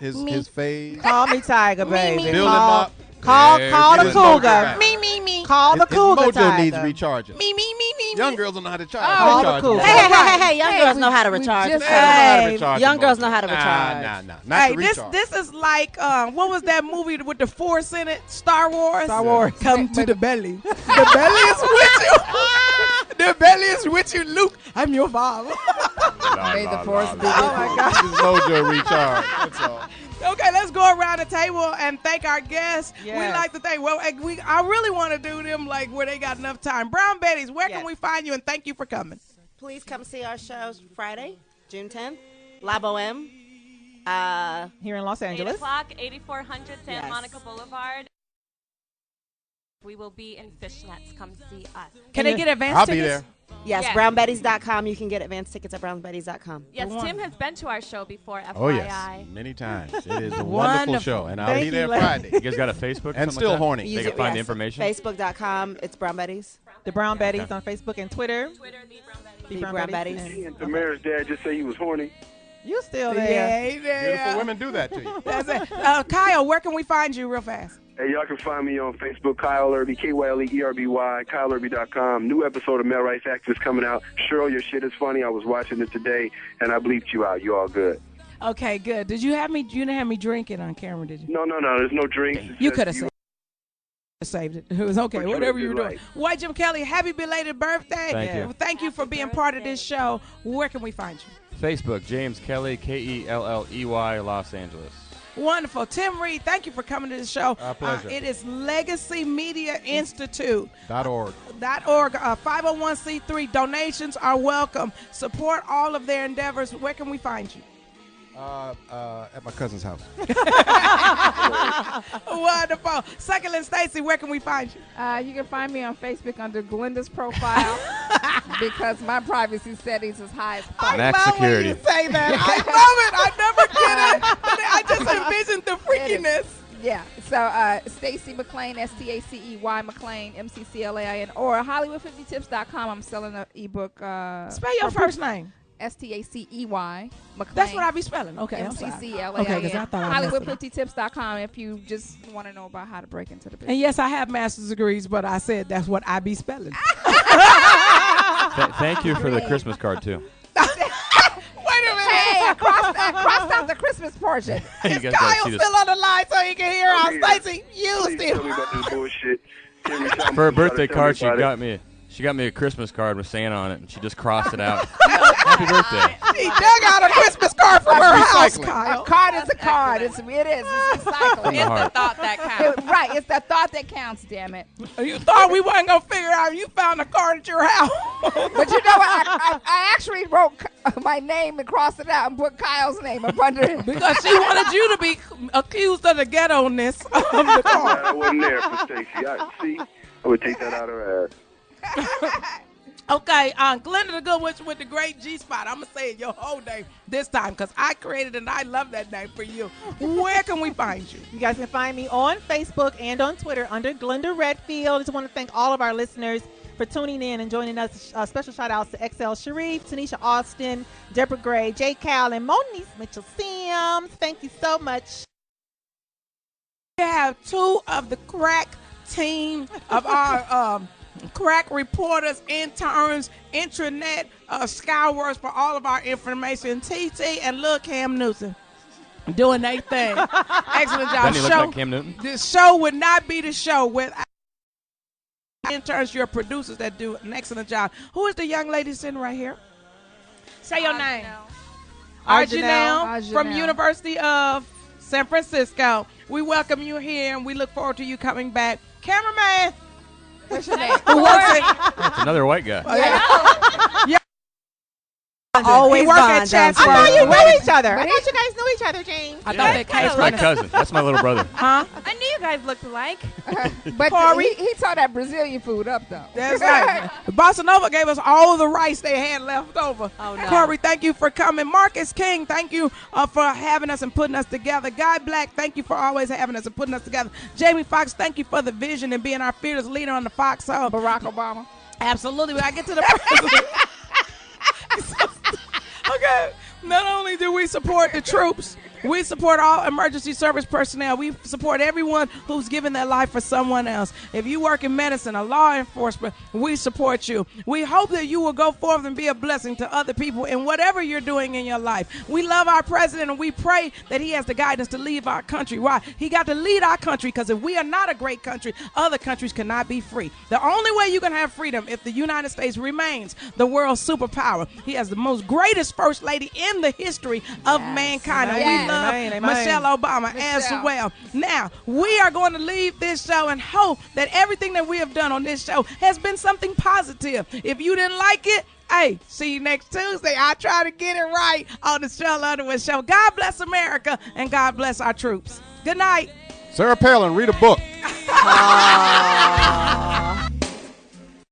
phase, Call me Tiger, baby. build him Call, up. call Yeah, the get his mojo cougar. back. Me. Call the His cougar, mojo Tiger. needs recharging. Me. Young girls don't know how to charge. Oh, Recharge. cool. Hey, young girls know how to recharge. Young girls know how to recharge. Nah. Not Hey, to recharge. this is like what was that movie with the Force in it? Star Wars. Star Wars. Come to the belly. The belly is with you. The belly is with you, Luke. I'm your father. May the force be with Oh my God. This mojo recharge. That's all. Okay, let's go around the table and thank our guests. Yes. We like to thank. Well, I really want to do them like where they got enough time. Brown Betties, where can we find you? And thank you for coming. Please come see our shows Friday, June 10th, La Boheme. Here in Los 8 Angeles. o'clock, 8400 Santa Yes. Monica Boulevard. We will be in fishnets. Come see us. Can they get advance I'll tickets? be there. Yes, Yes. brownbetties.com. You can get advance tickets at brownbetties.com. Yes, Tim has been to our show before, FYI. Oh, yes. Many times. It is a wonderful Wonderful. show, and I'll Thank be you, there ladies. Friday. You guys got a Facebook? And something still like that? horny. They can find the information. Facebook.com. It's Brown Betties. The Brown Betties on Facebook and Twitter. The Brown Betties. And- Tamara's dad just say he was horny. You still Yeah, there. he there. Beautiful women do that to you. That's it. Kyle, where can we find you real fast? Hey, y'all can find me on Facebook, Kyle Erby, KYLEERBY, KyleErby.com. New episode of Male Rights Activists coming out. Cheryl, your shit is funny. I was watching it today, and I bleeped you out. You all good. Okay, good. Did you have me? You didn't have me drinking on camera, did you? No. There's no drinks. It's You just could have saved it. It was okay. What you Whatever did you were doing. right. White Jim Kelly, happy belated birthday. Thank you. Thank you for being part of this show. Where can we find you? Facebook, James Kelly, KELLEY, Los Angeles. Wonderful. Tim Reid, thank you for coming to the show. Our pleasure. It is Legacy Media Institute. .org. .org, 501c3. Donations are welcome. Support all of their endeavors. Where can we find you? At my cousin's house. Wonderful. Succulent Stacy, where can we find you? You can find me on Facebook under Glenda's profile because my privacy settings is high as fuck. Max security. You say that. I love it. I never get it. But I just envisioned the freakiness. Yeah. So Stacey McClain, STACEY McClain, MCCLAIN, or Hollywood50tips.com. I'm selling an ebook. Spell your first name. STACEY McClain. That's what I be spelling. Okay, I'm sorry. MCCLAIN. Okay, 'cause I thought I messed it up. Hollywood50tips.com if you just want to know about how to break into the business. And yes, I have master's degrees, but I said that's what I be spelling. Thank you for the Christmas card, too. Wait a minute. Hey, I crossed out the Christmas portion. You Is guys gotta Kyle see this. still on the line so he can hear us? Stacey, you Please tell me still. about this bullshit. Every time For her you try to birthday tell card, me she about it. got me. She got me a Christmas card with Santa on it, and she just crossed it out. Happy birthday! He dug out a Christmas card from her house, recycling. Kyle. A card is a card. It's recycling. From the heart. Thought that counts. Right. It's the thought that counts, damn it. You thought we wasn't going to figure out you found a card at your house. But you know what? I actually wrote my name and crossed it out and put Kyle's name up under it. Because she wanted you to be accused of the ghetto-ness of the Glad card. I wasn't there for Stacey. See, I would take that out of her ass. Okay, Glenda the Good Witch with the great G-Spot. I'm going to say it your whole name this time because I created it and I love that name for you. Where can we find you? You guys can find me on Facebook and on Twitter under Glenda Redfield. Just want to thank all of our listeners for tuning in and joining us. Special shout outs to XL Sharif, Tanisha Austin, Deborah Gray, Jay Cal, and Monique Mitchell Sims. Thank you so much. We have two of the crack team of our crack reporters, interns, intranet scourers for all of our information. TT and Lil Cam Newton doing their thing. Excellent job. Doesn't he look like Cam Newton? This show would not be the show without interns, your producers that do an excellent job. Who is the young lady sitting right here? Say your name. Arjanelle from University of San Francisco. We welcome you here and we look forward to you coming back. Cameraman. What's your name? Who works it? That's another white guy. Yeah. Always he work at bond down Chatsworth. I thought you Wait. knew each other. I thought you guys knew each other, James. I thought that case That's my cousin. That's my little brother. Huh? I knew you guys looked alike. But Corey? he tore that Brazilian food up, though. That's right. Bossa Nova gave us all the rice they had left over. Oh, no. Corey, thank you for coming. Marcus King, thank you for having us and putting us together. Guy Black, thank you for always having us and putting us together. Jamie Foxx, thank you for the vision and being our fearless leader on the Foxxhole. Barack Obama. Absolutely. When I get to the president. Okay. Not only do we support the troops, We support all emergency service personnel. We support everyone who's giving their life for someone else. If you work in medicine or law enforcement, we support you. We hope that you will go forth and be a blessing to other people in whatever you're doing in your life. We love our president, and we pray that he has the guidance to lead our country. Why? He got to lead our country, because if we are not a great country, other countries cannot be free. The only way you can have freedom if the United States remains the world's superpower. He has the most greatest first lady in the history of mankind. And we love Michelle Obama as well. Now, we are going to leave this show and hope that everything that we have done on this show has been something positive. If you didn't like it, hey, see you next Tuesday. I'll try to get it right on the Sheryl Underwood Show. God bless America, and God bless our troops. Good night. Sarah Palin, read a book.